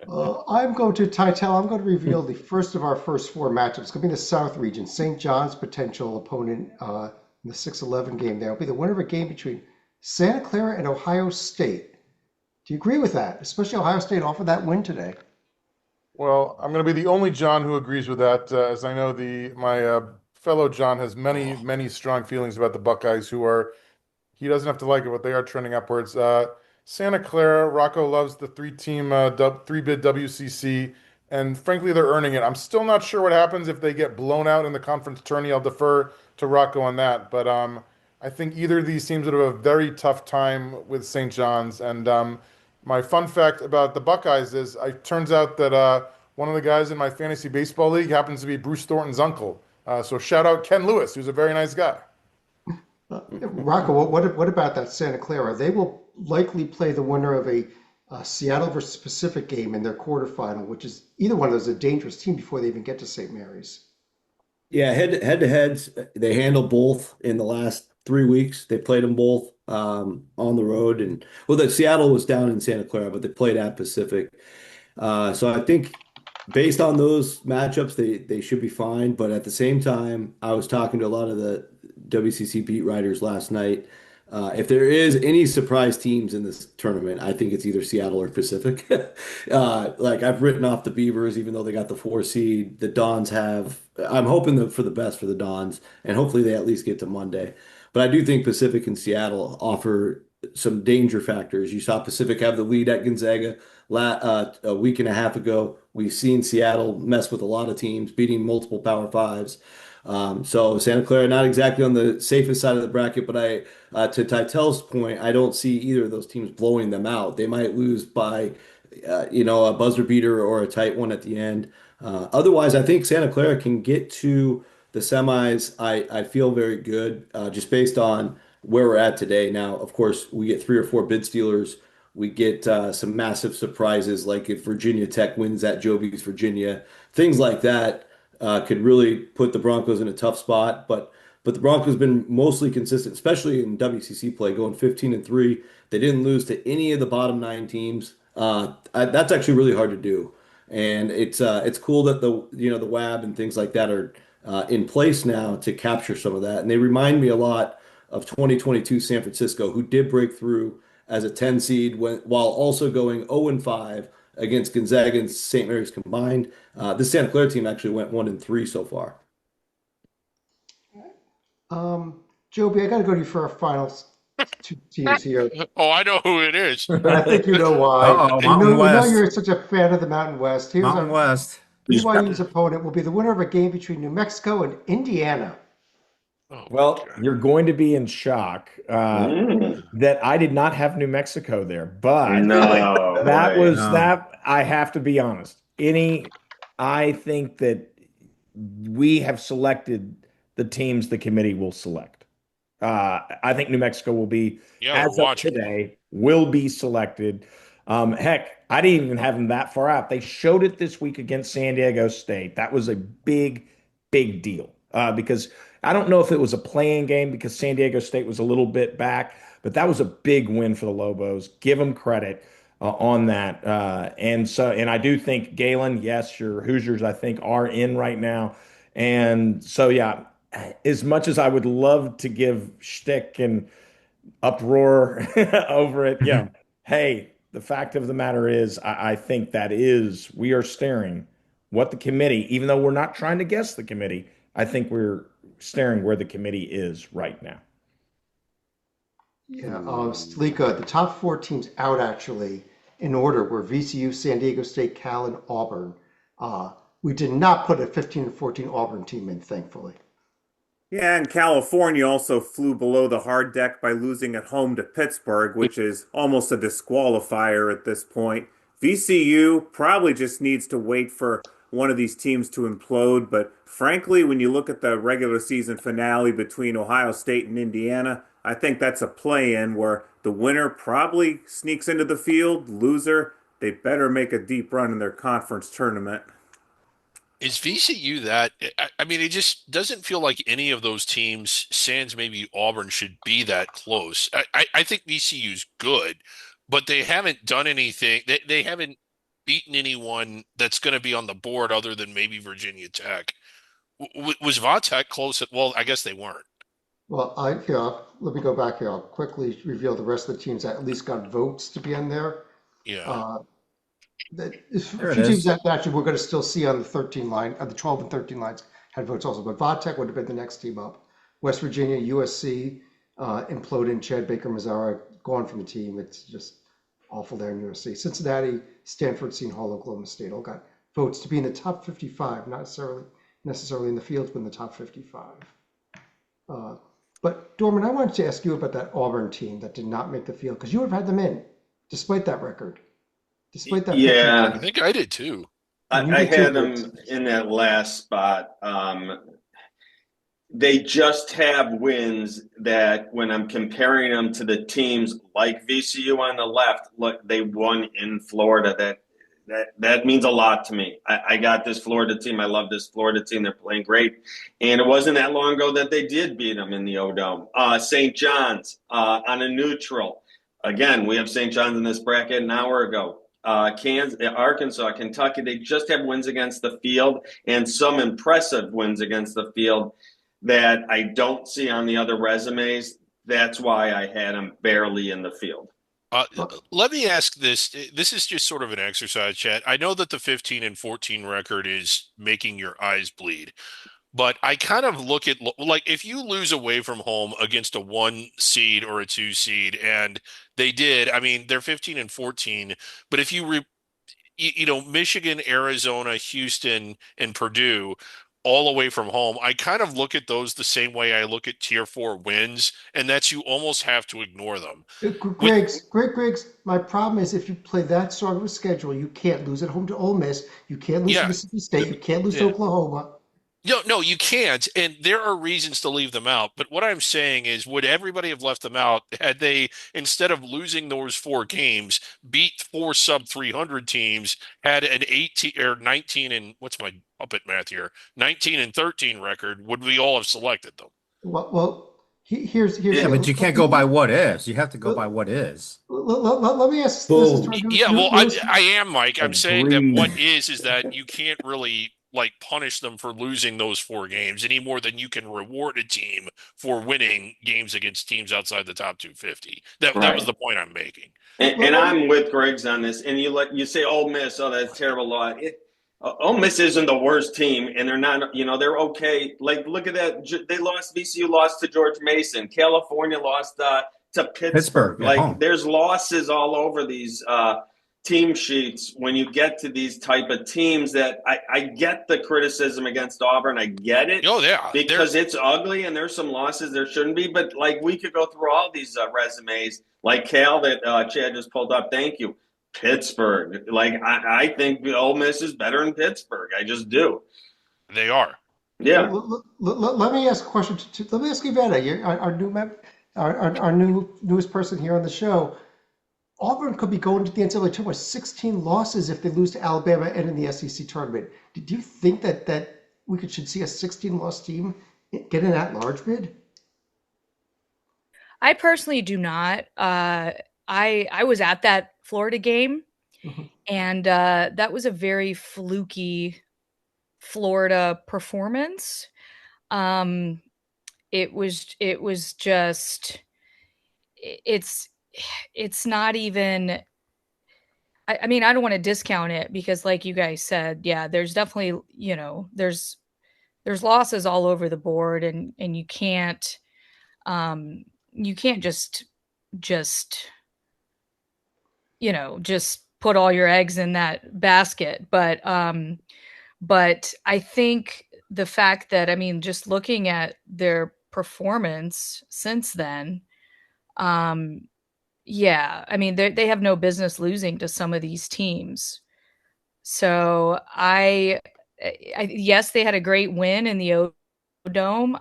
I'm going to, Titel, I'm going to reveal the first of our first four matchups. It's going to be the South region. St. John's potential opponent in the 6-11 game there will be the winner of a game between Santa Clara and Ohio State. Do you agree with that? Especially Ohio State offered that win today. Well, I'm going to be the only John who agrees with that, as I know my fellow John has many strong feelings about the Buckeyes, who are, he doesn't have to like it, but they are trending upwards. Santa Clara, Rocco loves the three-bid WCC, and frankly, they're earning it. I'm still not sure what happens if they get blown out in the conference tourney. I'll defer to Rocco on that, but I think either of these teams would have a very tough time with St. John's. And my fun fact about the Buckeyes is, it turns out that one of the guys in my fantasy baseball league happens to be Bruce Thornton's uncle. So shout out Ken Lewis, who's a very nice guy. Rocco, what about that Santa Clara? They will likely play the winner of a Seattle versus Pacific game in their quarterfinal, which is either one of those a dangerous team before they even get to St. Mary's. Yeah, head to heads, they handled both in the last 3 weeks. They played them both on the road, and well, the Seattle was down in Santa Clara, but they played at Pacific. So I think based on those matchups, they should be fine. But at the same time, I was talking to a lot of the WCC beat writers last night. If there is any surprise teams in this tournament, I think it's either Seattle or Pacific. Like I've written off the Beavers, even though they got the 4 seed. The Dons have. I'm hoping for the best for the Dons, and hopefully they at least get to Monday. But I do think Pacific and Seattle offer some danger factors. You saw Pacific have the lead at Gonzaga a week and a half ago. We've seen Seattle mess with a lot of teams, beating multiple Power Fives. So Santa Clara not exactly on the safest side of the bracket, but to Titel's point, I don't see either of those teams blowing them out. They might lose by a buzzer beater or a tight one at the end. Otherwise, I think Santa Clara can get to the semis. I feel very good just based on where we're at today. Now, of course, we get 3 or 4 bid stealers. We get some massive surprises, like if Virginia Tech wins at Joby's Virginia, things like that could really put the Broncos in a tough spot. But the Broncos been mostly consistent, especially in WCC play, going 15-3. They didn't lose to any of the bottom 9 teams. That's actually really hard to do, and it's cool that the WAB and things like that are in place now to capture some of that. And they remind me a lot of 2022 San Francisco, who did break through as a 10 seed while also going 0-5 against Gonzaga and St. Mary's combined. This Santa Clara team actually went 1-3 so far. Joby, I got to go to you for our final 2 teams here. Oh, I know who it is. I think you know why. Uh-oh, you Mountain know West. you're such a fan of the Mountain West. Here's Mountain West. BYU's opponent will be the winner of a game between New Mexico and Indiana. Oh, Well, God. you're going to be in shock that I did not have New Mexico there, but No that way. was No. that. I have to be honest. I think that we have selected the teams the committee will select. I think New Mexico will be, Yeah, as we're of watching. today, will be selected. Heck, I didn't even have them that far out. They showed it this week against San Diego State. That was a big deal because I don't know if it was a playing game because San Diego State was a little bit back, but that was a big win for the Lobos. Give them credit on that. And I do think Galen, yes, your Hoosiers, I think, are in right now. And so, yeah, as much as I would love to give shtick and uproar over it, yeah. Hey, the fact of the matter is, I think we are staring what the committee, even though we're not trying to guess the committee, I think we're staring where the committee is right now. Yeah, Stalika, the top 4 teams out actually in order were VCU, San Diego State, Cal, and Auburn. We did not put a 15-14 Auburn team in, thankfully. Yeah, and California also flew below the hard deck by losing at home to Pittsburgh, which is almost a disqualifier at this point. VCU probably just needs to wait for one of these teams to implode, but frankly, when you look at the regular season finale between Ohio State and Indiana, I think that's a play-in where the winner probably sneaks into the field. Loser, they better make a deep run in their conference tournament. Is VCU that? I mean, it just doesn't feel like any of those teams, sans maybe Auburn, should be that close. I think VCU's good, but they haven't done anything. They haven't beaten anyone that's going to be on the board other than maybe Virginia Tech. Was Tech close? Well, I guess they weren't. Well, let me go back here. I'll quickly reveal the rest of the teams that at least got votes to be in there. Yeah. A There it few teams is. that actually we're going to still see on the 13 line, the 12 and 13 lines had votes also, but Vodtech would have been the next team up. West Virginia, USC, imploding, Chad Baker, Mazzara gone from the team. It's just awful there in USC. Cincinnati, Stanford, Seton Hall, Oklahoma State all got votes to be in the top 55, not necessarily in the fields, but in the top 55. But Dorman, I wanted to ask you about that Auburn team that did not make the field because you would have had them in, despite that record. Despite that, Yeah. I think I did too. I had them in that last spot. They just have wins that when I'm comparing them to the teams like VCU on the left, look, they won in Florida. That means a lot to me. I got this Florida team. I love this Florida team. They're playing great. And it wasn't that long ago that they did beat them in the O-Dome. St. John's on a neutral. Again, we have St. John's in this bracket an hour ago. Kansas, Arkansas, Kentucky, they just have wins against the field and some impressive wins against the field that I don't see on the other resumes. That's why I had them barely in the field. Let me ask this. This is just sort of an exercise, Chat. I know that the 15 and 14 record is making your eyes bleed, but I kind of look at like if you lose away from home against a 1 seed or a 2 seed, and they did, I mean, they're 15 and 14, but if Michigan, Arizona, Houston, and Purdue all away from home, I kind of look at those the same way I look at tier 4 wins, and that's you almost have to ignore them. Griggs, my problem is if you play that sort of a schedule, you can't lose at home to Ole Miss, you can't lose to Mississippi State, you can't lose to Oklahoma. No, you can't. And there are reasons to leave them out. But what I'm saying is, would everybody have left them out had they, instead of losing those 4 games, beat 4 sub 300 teams, had an 18 or 19 and what's my puppet math here, 19 and 13 record? Would we all have selected them? Here's Yeah, but you can't go by what is. You have to go by what is. Let me ask Boom. I am, Mike. I'm saying that what is that you can't really punish them for losing those 4 games any more than you can reward a team for winning games against teams outside the top 250. That was the point I'm making. And I'm with Griggs on this. And you say Ole Miss, oh, that's a terrible law. Ole Miss isn't the worst team, and they're not. They're okay. Like, look at that. They lost. VCU lost to George Mason. California lost to Pittsburgh. There's losses all over these team sheets when you get to these type of teams that I get the criticism against Auburn. I get it. Oh, yeah. Because it's ugly and there's some losses there shouldn't be. But, we could go through all these resumes like Cal that Chad just pulled up. Thank you. Pittsburgh. I think Ole Miss is better than Pittsburgh. I just do. They are. Yeah. Let me ask a question. Let me ask Ivana, our newest person here on the show. Auburn could be going to the NCAA tournament with 16 losses if they lose to Alabama and in the SEC tournament. Do you think that we should see a 16-loss team get an at-large bid? I personally do not. I was at that Florida game, and that was a very fluky Florida performance. It was just it's not even. I mean, I don't want to discount it because, like you guys said, yeah, there's definitely there's losses all over the board, and you can't just put all your eggs in that basket. But I think the fact that, just looking at their performance since then, they have no business losing to some of these teams. So yes, they had a great win in the Dome.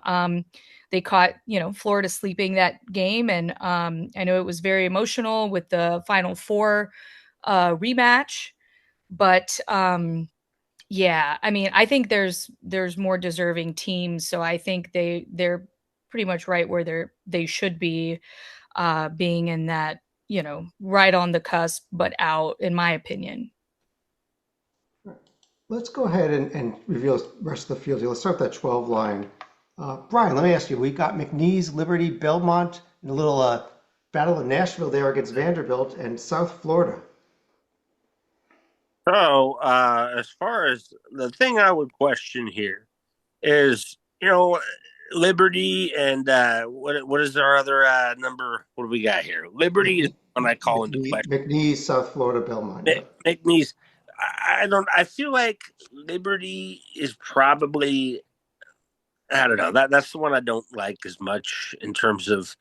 They caught, Florida sleeping that game. And I know it was very emotional with the Final Four rematch. But yeah, I mean, I think there's more deserving teams. So I think they're pretty much right where they should be, being in that, right on the cusp, but out, in my opinion. Let's go ahead and reveal the rest of the field here. Let's start with that 12 line. Brian, let me ask you, we got McNeese, Liberty, Belmont, and a little battle in Nashville there against Vanderbilt and South Florida. So, as far as the thing I would question here is, Liberty and what is our other number? What do we got here? Liberty is when I call into question. McNeese, South Florida, Belmont. McNeese. I feel like Liberty is probably, I don't know. That's the one I don't like as much in terms of,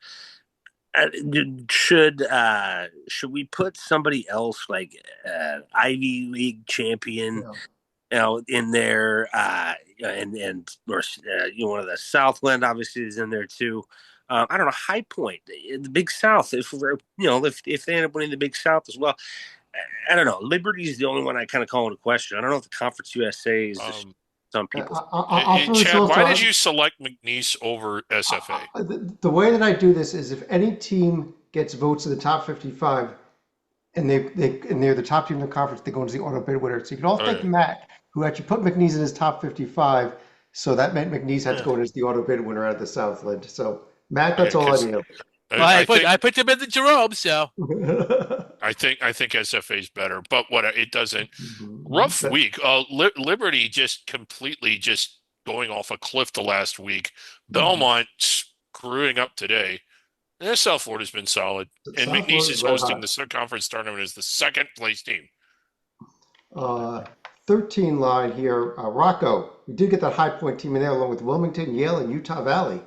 should we put somebody else like Ivy League champion, in there, and or one of the Southland obviously is in there too. I don't know, High Point, the Big South. If they end up winning the Big South as well, I don't know. Liberty is the only one I kind of call into question. I don't know if the Conference USA is some people. Chad, why did you select McNeese over SFA? The way that I do this is if any team gets votes in the top 55 and they're the top team in the conference, they go into the auto bid winner. So you can all thank Matt, who actually put McNeese in his top 55. So that meant McNeese had to go in as the auto bid winner out of the Southland. So Matt, that's all I knew. I put them in the Jerome, so I think SFA is better, but it doesn't. Rough week. Liberty just completely going off a cliff the last week. Belmont screwing up today. And South Florida's been solid, and McNeese is hosting the conference tournament as the second place team. 13 line here, Rocco. We did get that High Point team in there along with Wilmington, Yale, and Utah Valley.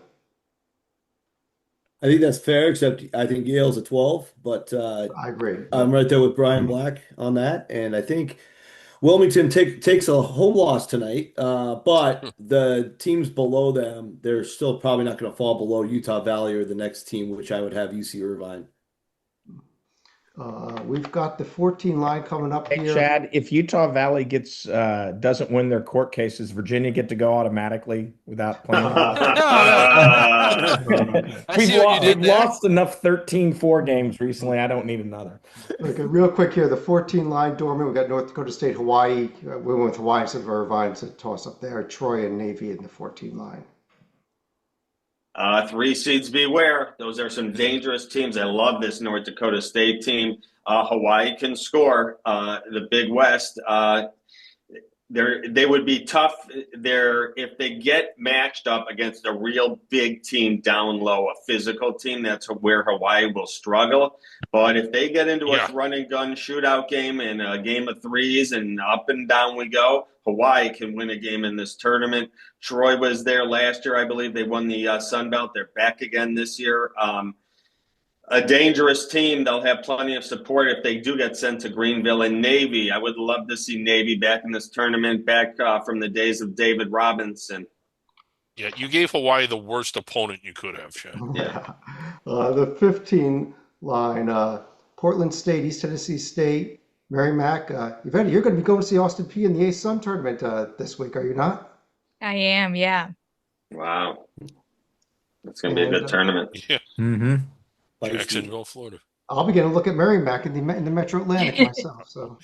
I think that's fair, except I think Yale's a 12, but I agree. I'm right there with Brian Black on that. And I think Wilmington takes a home loss tonight, but the teams below them, they're still probably not going to fall below Utah Valley or the next team, which I would have UC Irvine. We've got the 14 line coming up here. Chad, if Utah Valley doesn't win their court cases, Virginia get to go automatically without playing? We've lost enough 13-4 games recently. I don't need another. Okay, real quick here, the 14 line dormant. We got North Dakota State, Hawaii. We went with Hawaii instead of Irvine, so toss up there. Troy and Navy in the 14 line. 3 seeds beware. Those are some dangerous teams. I love this North Dakota State team. Hawaii can score. The Big West, they would be tough there if they get matched up against a real big team down low, a physical team. That's where Hawaii will struggle. But if they get into a run and gun shootout game and a game of threes and up and down we go, Hawaii can win a game in this tournament. Troy was there last year. I believe they won the Sun Belt. They're back again this year. A dangerous team. They'll have plenty of support if they do get sent to Greenville. And Navy, I would love to see Navy back in this tournament, back from the days of David Robinson. Yeah, you gave Hawaii the worst opponent you could have, Chad. Yeah. The 15 line, Portland State, East Tennessee State, Merrimack. Yvette, you're going to be going to see Austin Peay in the A-Sun tournament this week, are you not? I am, yeah. Wow. That's going to be a good tournament. Yeah. Mm-hmm. Jacksonville, Florida. I'll be going to look at Merrimack in the Metro Atlantic myself. So,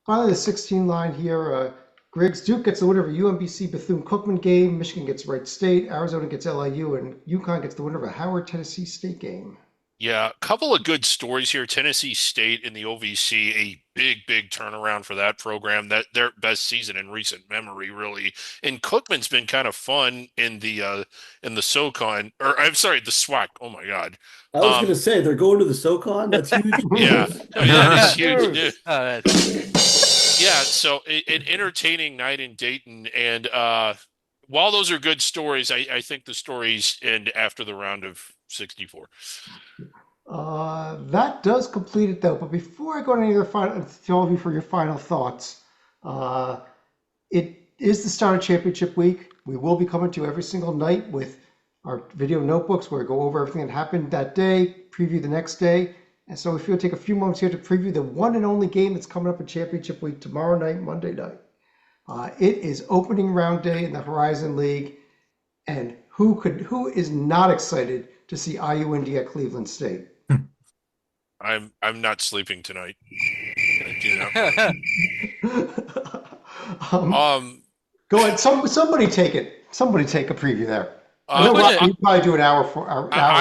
finally, the 16 line here. Griggs Duke gets the winner of a UMBC Bethune-Cookman game. Michigan gets Wright State. Arizona gets LIU, and UConn gets the winner of a Howard Tennessee State game. Yeah, a couple of good stories here. Tennessee State in the OVC, a big turnaround for that program. That their best season in recent memory, really. And Cookman's been kind of fun in the SoCon, or I'm sorry, the SWAC. Oh my God! I was going to say they're going to the SoCon. That's huge. Yeah, that is huge. Yeah, so an entertaining night in Dayton, and while those are good stories, I think the stories end after the round of 64. That does complete it, though. But before I go to any other to all of you for your final thoughts, it is the start of championship week. We will be coming to you every single night with our video notebooks where we go over everything that happened that day, preview the next day. And so if you'll take a few moments here to preview the one and only game that's coming up in championship week tomorrow night, Monday night. It is opening round day in the Horizon League. And who is not excited to see IU Indy at Cleveland State? I'm not sleeping tonight. I do not. Go ahead. Somebody take it. Somebody take a preview there. I know you probably do an hour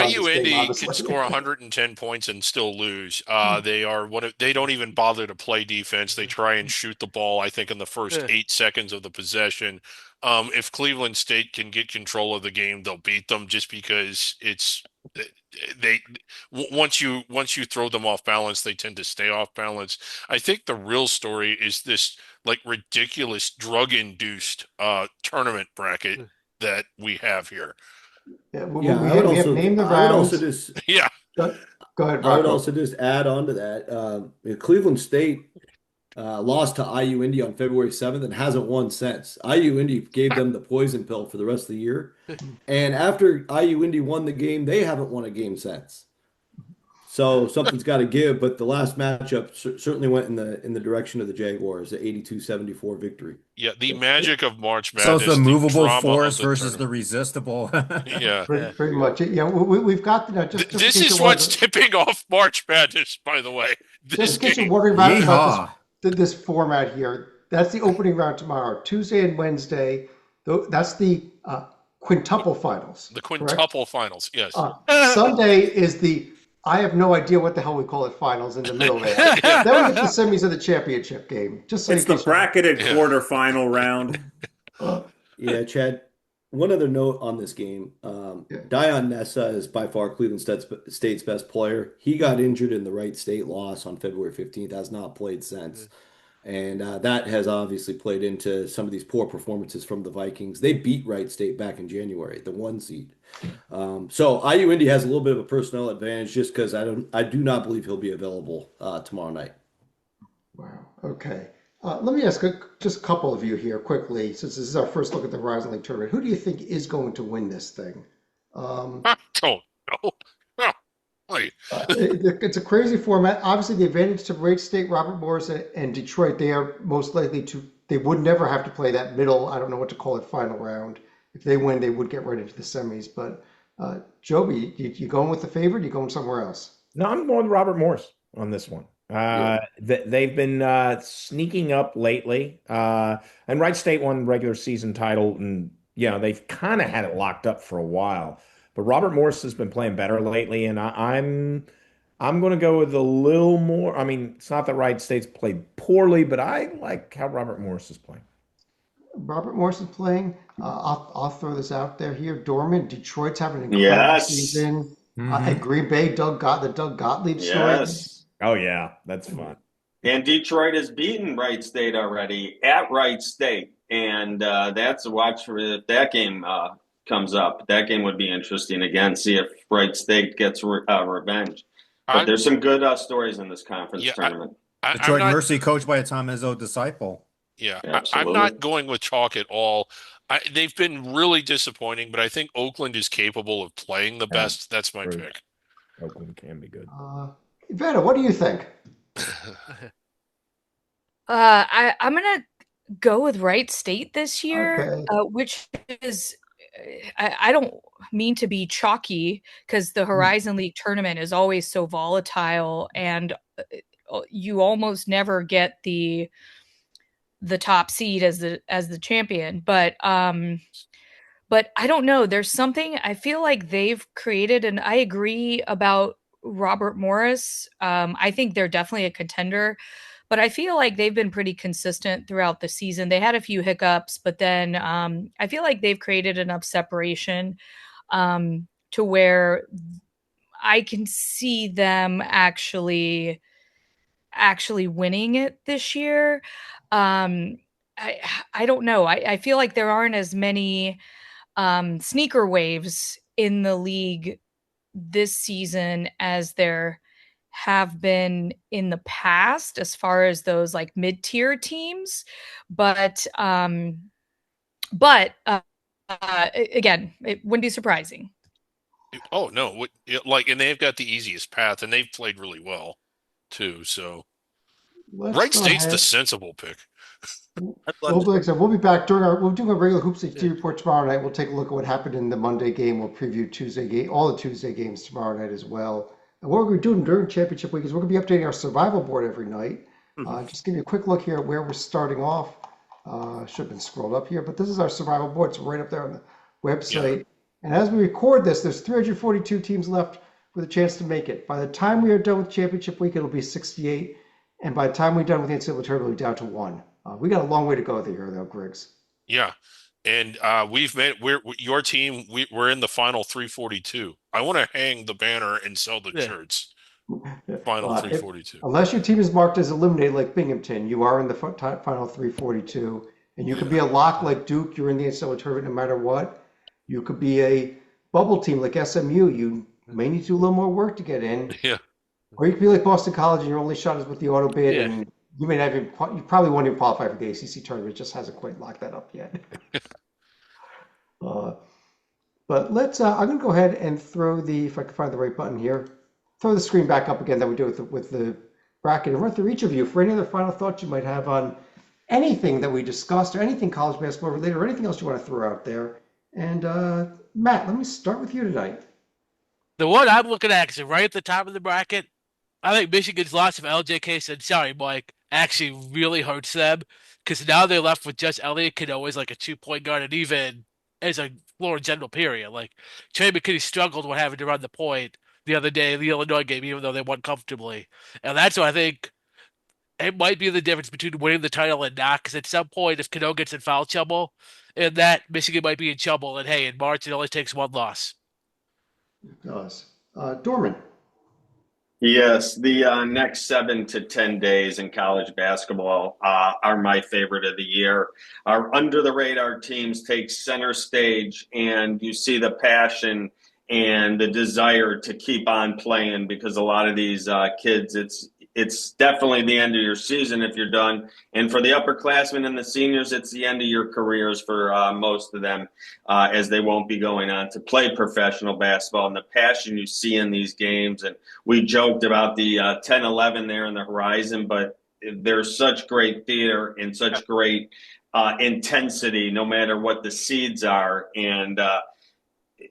IU Indy can score 110 points and still lose. They don't even bother to play defense. They try and shoot the ball, I think, in the first 8 seconds of the possession. If Cleveland State can get control of the game, they'll beat them just because once you throw them off balance, they tend to stay off balance. I think the real story is this like ridiculous drug-induced tournament bracket that we have here. Yeah, we have named the rounds. Go ahead, Rocco. I would also just add on to that. Cleveland State lost to IU Indy on February 7th and hasn't won since. IU Indy gave them the poison pill for the rest of the year. And after IU Indy won the game, they haven't won a game since. So something's got to give, but the last matchup certainly went in the direction of the Jaguars, the 82-74 victory. Yeah, the magic of March Madness. So it's the movable force versus the resistible. Yeah, pretty much. Yeah, we've got just this is what's tipping off March Madness, by the way. Just in case you're wondering about this format here, that's the opening round tomorrow, Tuesday and Wednesday. That's the quintuple finals. The quintuple finals, yes. Sunday is the I have no idea what the hell we call it finals in the middle there. Then we get the semis of the championship game. Just so it's the bracketed quarterfinal round. Yeah, Chad. One other note on this game. Dion Nessa is by far Cleveland State's best player. He got injured in the Wright State loss on February 15th, has not played since. And that has obviously played into some of these poor performances from the Vikings. They beat Wright State back in January, the 1 seed. So IU Indy has a little bit of a personnel advantage just because I do not believe he'll be available tomorrow night. Wow. Okay. Let me ask just a couple of you here quickly, since this is our first look at the Horizon League tournament. Who do you think is going to win this thing? I don't know. It's a crazy format. Obviously, the advantage to Wright State, Robert Morris, and Detroit, they are most likely they would never have to play that middle, I don't know what to call it, final round. If they win, they would get right into the semis. But Joby, you going with the favorite? You going somewhere else? No, I'm going with Robert Morris on this one. They've been sneaking up lately. And Wright State won the regular season title, and they've kind of had it locked up for a while. But Robert Morris has been playing better lately, and I'm going to go with a little more. I mean, it's not that Wright State's played poorly, but I like how Robert Morris is playing. Robert Morris is playing. I'll throw this out there here. Dorman, Detroit's having an incredible season. At Green Bay, the Doug Gottlieb story. Oh yeah, that's fun. And Detroit has beaten Wright State already at Wright State, and that's a watch for if that game comes up. That game would be interesting again. See if Wright State gets revenge. But there's some good stories in this conference tournament. Detroit Mercy, coached by a Tom Izzo disciple. Yeah, I'm not going with chalk at all. They've been really disappointing, but I think Oakland is capable of playing the best. That's my pick. Oakland can be good. Ivana, what do you think? I'm gonna go with Wright State this year, which is I don't mean to be chalky because the Horizon League tournament is always so volatile, and you almost never get the top seed as the champion. But I don't know. There's something I feel like they've created, and I agree about Robert Morris. I think they're definitely a contender, but I feel like they've been pretty consistent throughout the season. They had a few hiccups, but then I feel like they've created enough separation to where I can see them actually winning it this year. I don't know. I feel like there aren't as many sneaker waves in the league this season as there have been in the past as far as those like mid-tier teams. But again, it wouldn't be surprising. Oh no, and they've got the easiest path, and they've played really well too. So Let's Wright go State's the ahead. sensible pick. Well, like I said, we'll be back we'll do a regular Hoops HT report tomorrow night. We'll take a look at what happened in the Monday game. We'll preview Tuesday game, all the Tuesday games tomorrow night as well. And what we're doing during championship week is we're going to be updating our survival board every night. Just give you a quick look here at where we're starting off. Should have been scrolled up here, but this is our survival board. It's right up there on the website. Yeah. And as we record this, there's 342 teams left with a chance to make it. By the time we are done with championship week, it'll be 68. And by the time we're done with the NCAA tournament, we'll be down to 1. We got a long way to go here, though, Griggs. Yeah, and your team. We're in the final 342. I want to hang the banner and sell the shirts. Final 342. Unless your team is marked as eliminated, like Binghamton, you are in the final 342, and you could be a lock like Duke. You're in the NCAA tournament no matter what. You could be a bubble team like SMU. You may need to do a little more work to get in. Yeah. Or you could be like Boston College, and your only shot is with the auto bid, and you may not even. You probably won't even qualify for the ACC tournament. It just hasn't quite locked that up yet. But let's. I'm going to go ahead and throw if I can find the right button here, throw the screen back up again that we do with the bracket, and run through each of you for any other final thoughts you might have on anything that we discussed, or anything college basketball related, or anything else you want to throw out there. And Matt, let me start with you tonight. The one I'm looking at is right at the top of the bracket. I think Michigan's loss of LJK said, sorry, Mike, actually really hurts them because now they're left with just Elliot Cano as like a 2-point guard and even as a floor general period. Like Trey McKinney struggled with having to run the point the other day in the Illinois game, even though they won comfortably. And that's what I think it might be the difference between winning the title and not, because at some point, if Cano gets in foul trouble, and that Michigan might be in trouble, and hey, in March, it only takes one loss. It does. Dorman. Yes, the next 7 to 10 days in college basketball are my favorite of the year. Our under-the-radar teams take center stage, and you see the passion and the desire to keep on playing because a lot of these kids, it's definitely the end of your season if you're done. And for the upperclassmen and the seniors, it's the end of your careers for most of them as they won't be going on to play professional basketball. And the passion you see in these games, and we joked about the 10-11 there in the horizon, but there's such great theater and such great intensity no matter what the seeds are. And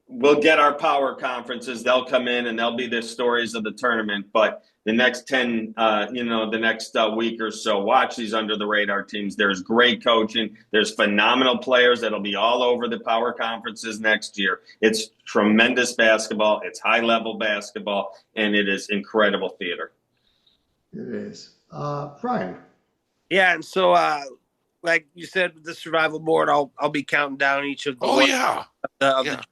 we'll get our power conferences. They'll come in and they'll be the stories of the tournament. But the next the next week or so, watch these under the radar teams. There's great coaching. There's phenomenal players that'll be all over the power conferences next year. It's tremendous basketball. It's high level basketball, and it is incredible theater. It is. Brian. Yeah, and so like you said, with the survival board, I'll be counting down each of the. Oh yeah. The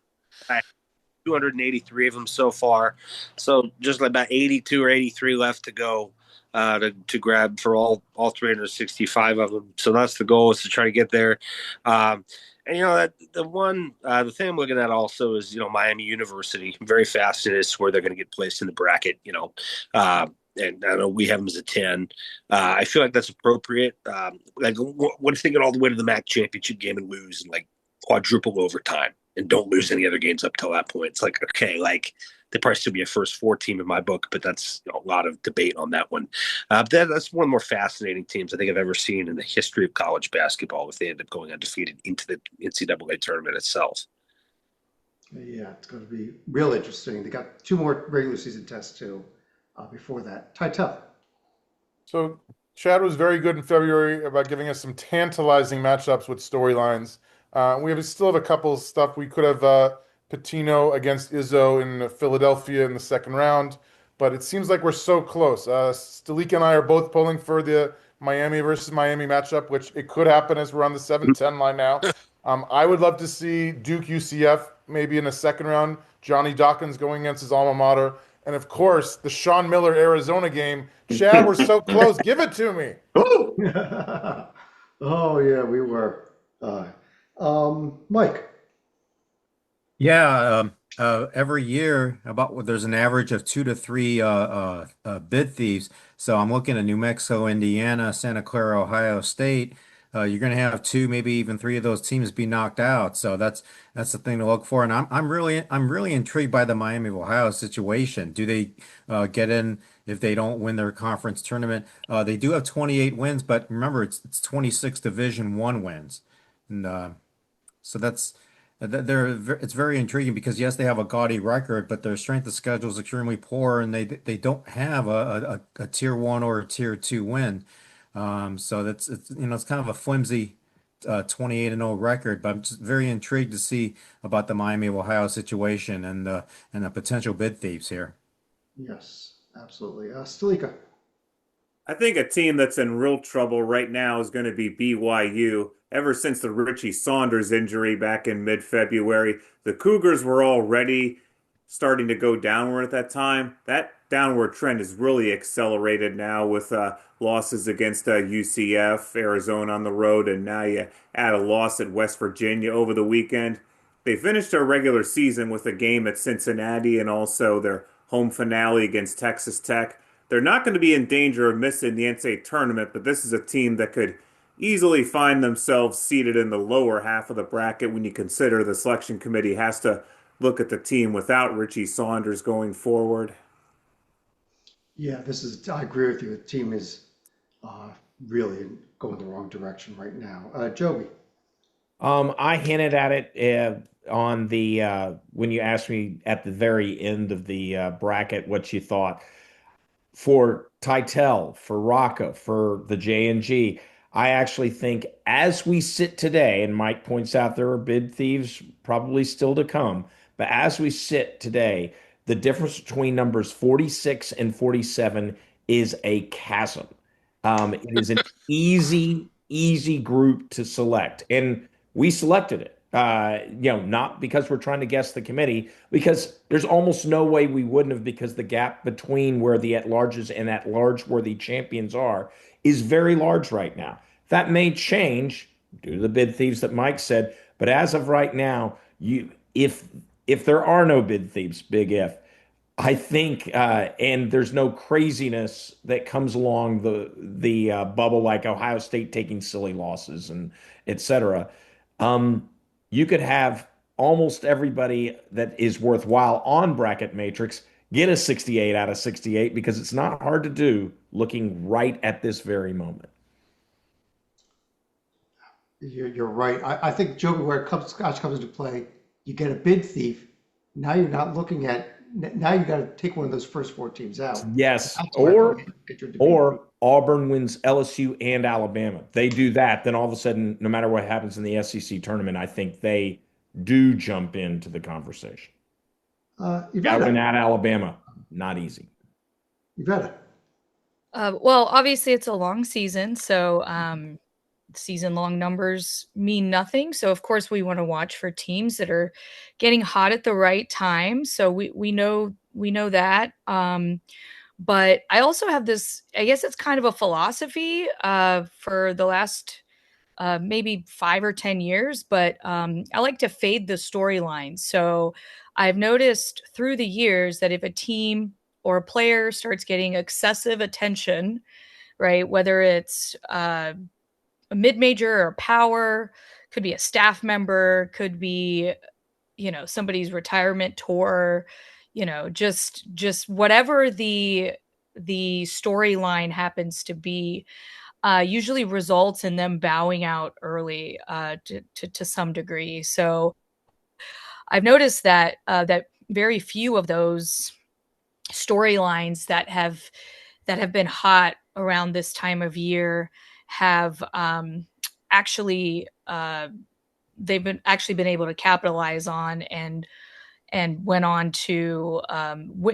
283 of them so far, so just about 82 or 83 left to go to grab for all 365 of them. So that's the goal, is to try to get there. And that the thing I'm looking at also is Miami University. I'm very fascinated as to where they're going to get placed in the bracket. And I know we have them as a 10. I feel like that's appropriate. Like what if they get all the way to the MAC championship game and lose and like quadruple overtime and don't lose any other games up till that point? It's like, okay, like they probably still be a first 4 team in my book, but that's a lot of debate on that one. That's one of the more fascinating teams I think I've ever seen in the history of college basketball if they end up going undefeated into the NCAA tournament itself. Yeah, it's going to be real interesting. They got 2 more regular season tests too before that. Titel. So Chad was very good in February about giving us some tantalizing matchups with storylines. We still have a couple of stuff. We could have Patino against Izzo in Philadelphia in the second round, but it seems like we're so close. Stalika and I are both pulling for the Miami versus Miami matchup, which it could happen as we're on the 7-10 line now. I would love to see Duke UCF maybe in the second round. Johnny Dawkins going against his alma mater. And of course, the Sean Miller Arizona game. Chad, we're so close. Give it to me. Oh, yeah, we were. Mike. Yeah, every year there's an average of 2 to 3 bid thieves. So I'm looking at New Mexico, Indiana, Santa Clara, Ohio State. you're going to have two, maybe even three of those teams be knocked out. So that's the thing to look for. And I'm really intrigued by the Miami of Ohio situation. Do they get in if they don't win their conference tournament? They do have 28 wins, but remember it's 26 Division One wins, and so it's very intriguing because yes, they have a gaudy record, but their strength of schedule is extremely poor, and they don't have a tier one or a tier two win. So it's kind of a flimsy 28-0 record, but I'm just very intrigued to see about the Miami of Ohio situation and the potential bid thieves here. Yes, absolutely. Stalika. I think a team that's in real trouble right now is going to be BYU. Ever since the Richie Saunders injury back in mid-February, the Cougars were already starting to go downward at that time. That downward trend has really accelerated now with losses against UCF, Arizona on the road, and now you add a loss at West Virginia over the weekend. They finished their regular season with a game at Cincinnati and also their home finale against Texas Tech. They're not going to be in danger of missing the NCAA tournament, but this is a team that could easily find themselves seated in the lower half of the bracket when you consider the selection committee has to look at the team without Richie Saunders going forward. Yeah, I agree with you. The team is really going the wrong direction right now. Joby. I hinted at it on the when you asked me at the very end of the bracket what you thought. For Titel, for Rocca, for the J&G, I actually think as we sit today, and Mike points out there are bid thieves probably still to come, but as we sit today, the difference between numbers 46 and 47 is a chasm. It is an easy group to select. And we selected it. Not because we're trying to guess the committee, because there's almost no way we wouldn't have, because the gap between where the at-larges and at-large worthy champions are is very large right now. That may change due to the bid thieves that Mike said, but as of right now, if there are no bid thieves, big I think, and there's no craziness that comes along the bubble like Ohio State taking silly losses and et cetera. You could have almost everybody that is worthwhile on Bracket Matrix get a 68 out of 68 because it's not hard to do looking right at this very moment. You're right. I think, Joby, where Scotch comes into play, you get a bid thief. Now you're not looking at. Now you got to take one of those first four teams out. Yes, or Auburn wins LSU and Alabama. They do that, then all of a sudden, no matter what happens in the SEC tournament, I think they do jump into the conversation. Auburn at Alabama, not easy. Yvette. Well, obviously it's a long season, so season-long numbers mean nothing. So of course we want to watch for teams that are getting hot at the right time. So we know that. But I also have this, I guess it's kind of a philosophy for the last maybe 5 or 10 years, but I like to fade the storyline. So I've noticed through the years that if a team or a player starts getting excessive attention, right, whether it's a mid-major or power, could be a staff member, could be, somebody's retirement tour, just whatever the storyline happens to be, usually results in them bowing out early to some degree. So I've noticed that that very few of those storylines that have been hot around this time of year have actually they've been able to capitalize on and went on to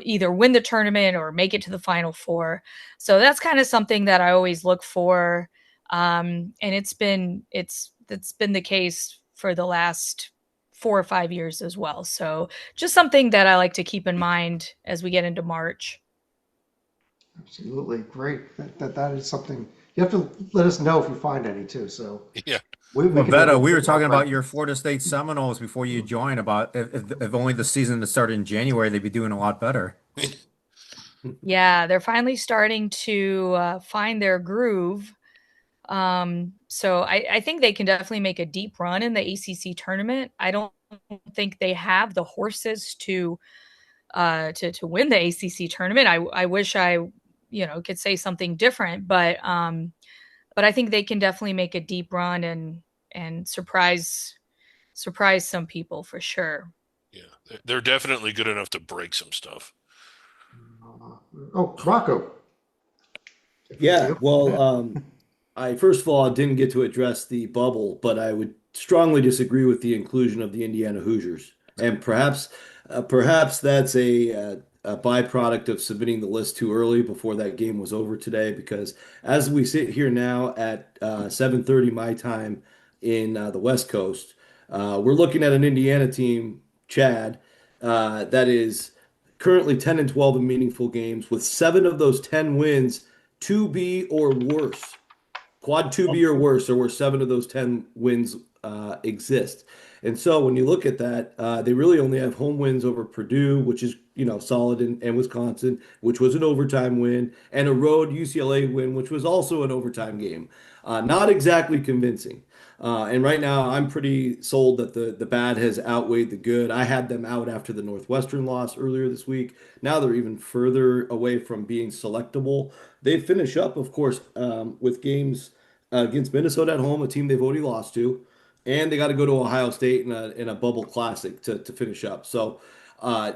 either win the tournament or make it to the Final Four. So that's kind of something that I always look for, and it's been the case for the last 4 or 5 years as well. So just something that I like to keep in mind as we get into March. Absolutely. Great. That is something you have to let us know if you find any too. So yeah. We were talking about your Florida State Seminoles before you joined, about if only the season had started in January, they'd be doing a lot better. Yeah, they're finally starting to find their groove. So I think they can definitely make a deep run in the ACC tournament. I don't think they have the horses to win the ACC tournament. I wish I could say something different, but I think they can definitely make a deep run and surprise some people for sure. Yeah, they're definitely good enough to break some stuff. Rocco. Yeah, well, I first of all didn't get to address the bubble, but I would strongly disagree with the inclusion of the Indiana Hoosiers, and perhaps that's a byproduct of submitting the list too early before that game was over today. Because as we sit here now at 7:30 my time in the West Coast, we're looking at an Indiana team, Chad, that is currently 10 and 12 in meaningful games, with 7 of those 10 wins 2B or worse. Quad 2B or worse, or where 7 of those 10 wins exist. And so when you look at that, they really only have home wins over Purdue, which is, solid, and Wisconsin, which was an overtime win, and a road UCLA win, which was also an overtime game. Not exactly convincing. And right now, I'm pretty sold that the bad has outweighed the good. I had them out after the Northwestern loss earlier this week. Now they're even further away from being selectable. They finish up, of course, with games against Minnesota at home, a team they've already lost to, and they got to go to Ohio State in a bubble classic to finish up. So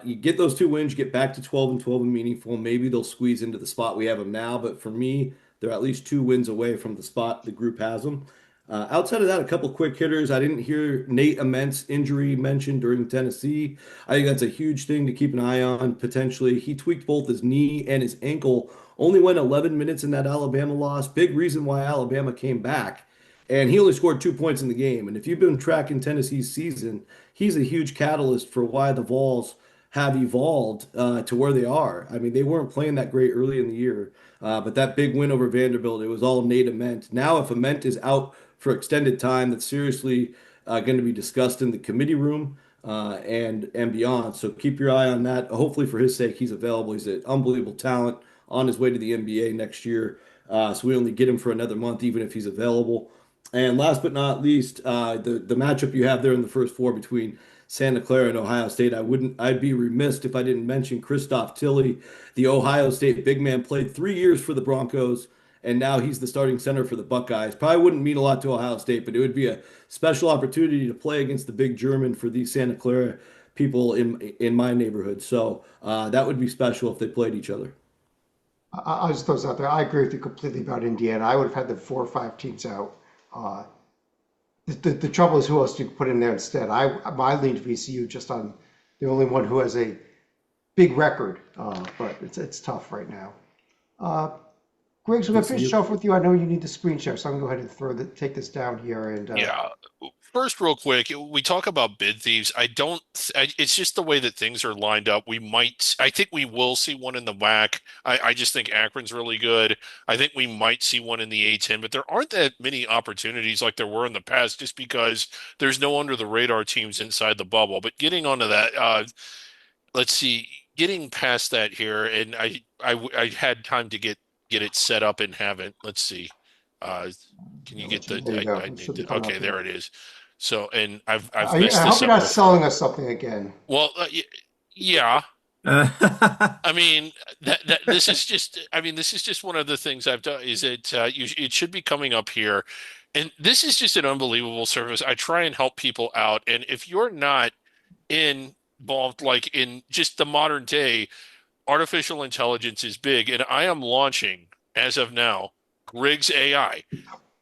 you get those 2 wins, you get back to 12 and 12 and meaningful. Maybe they'll squeeze into the spot we have them now, but for me, they're at least 2 wins away from the spot the group has them. Outside of that, a couple quick hitters. I didn't hear Nate Ament's injury mentioned during Tennessee. I think that's a huge thing to keep an eye on potentially. He tweaked both his knee and his ankle, only went 11 minutes in that Alabama loss. Big reason why Alabama came back. And he only scored 2 points in the game. And if you've been tracking Tennessee's season, he's a huge catalyst for why the Vols have evolved to where they are. I mean, they weren't playing that great early in the year, but that big win over Vanderbilt, it was all Nate Ament. Now, if Ament is out for extended time, that's seriously going to be discussed in the committee room and beyond. So keep your eye on that. Hopefully, for his sake, he's available. He's an unbelievable talent on his way to the NBA next year. So we only get him for another month, even if he's available. And last but not least, the matchup you have there in the first four between Santa Clara and Ohio State. I'd be remiss if I didn't mention Christoph Tilley, the Ohio State big man, played 3 years for the Broncos, and now he's the starting center for the Buckeyes. Probably wouldn't mean a lot to Ohio State, but it would be a special opportunity to play against the big German for these Santa Clara people in my neighborhood. So that would be special if they played each other. I'll just throw this out there. I agree with you completely about Indiana. I would have had the 4 or 5 teams out. The trouble is who else do you put in there instead? I lean to VCU just on the only one who has a big record, but it's tough right now. Greg, so we're going to finish off with you. I know you need the screen share, so I'm going to go ahead and take this down here. And yeah. First, real quick, we talk about bid thieves. It's just the way that things are lined up. I think we will see one in the WAC. I just think Akron's really good. I think we might see one in the A10, but there aren't that many opportunities like there were in the past just because there's no under the radar teams inside the bubble. But getting onto that, let's see, getting past that here, and I had time to get it set up and haven't. Let's see. Can you get the? Okay, there it is. So, and I've messed I this hope you're up not before. selling us something again. Well, yeah. I mean this is just one of the things I've done. Is it should be coming up here, and this is just an unbelievable service. I try and help people out, and if you're not involved, like in just the modern day, artificial intelligence is big, and I am launching as of now Griggs AI.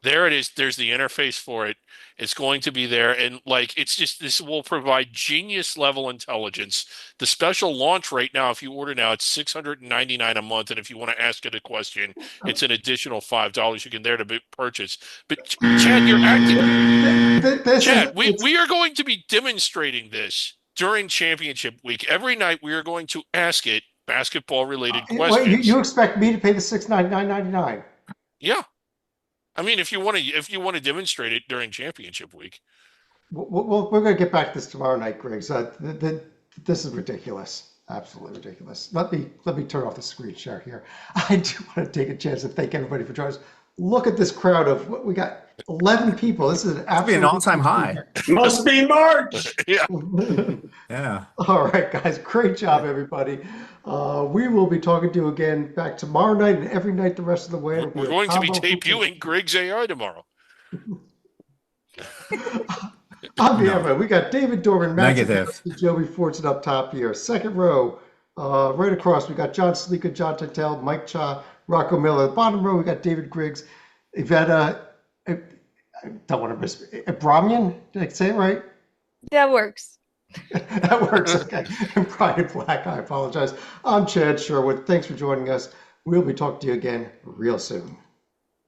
There it is. There's the interface for it. It's going to be there. And this will provide genius level intelligence. The special launch rate now, if you order now, it's $699 a month. And if you want to ask it a question, it's an additional $5 you can there to purchase. But Chad, you're acting. Chad, we are going to be demonstrating this during championship week. Every night we are going to ask it basketball related questions. Wait, you expect me to pay the $699.99? Yeah. I mean, if you want to demonstrate it during championship week. Well, we're going to get back to this tomorrow night, Greg. So this is ridiculous, absolutely ridiculous. Let me turn off the screen share here. I do want to take a chance to thank everybody for joining us. Look at this crowd of what we got. 11 people. This is an That'd be an all-time high. Must be March. Yeah. Yeah. All right, guys. Great job, everybody. We will be talking to you again back tomorrow night and every night the rest of the way. It'll We're a going to be combo debuting Griggs AI tomorrow. On the other, we got David Dorman, Matt Negative. Zagorski, Joey Fortune up top here. Second row, right across, we got John Sleeka, John Titel, Mike Cha, Rocco Miller. Bottom row, we got David Griggs, Iveta, I don't want to miss, Abramian, did I say it right? That works. That works, okay. And Brian Black, I apologize. I'm Chad Sherwood. Thanks for joining us. We'll be talking to you again real soon.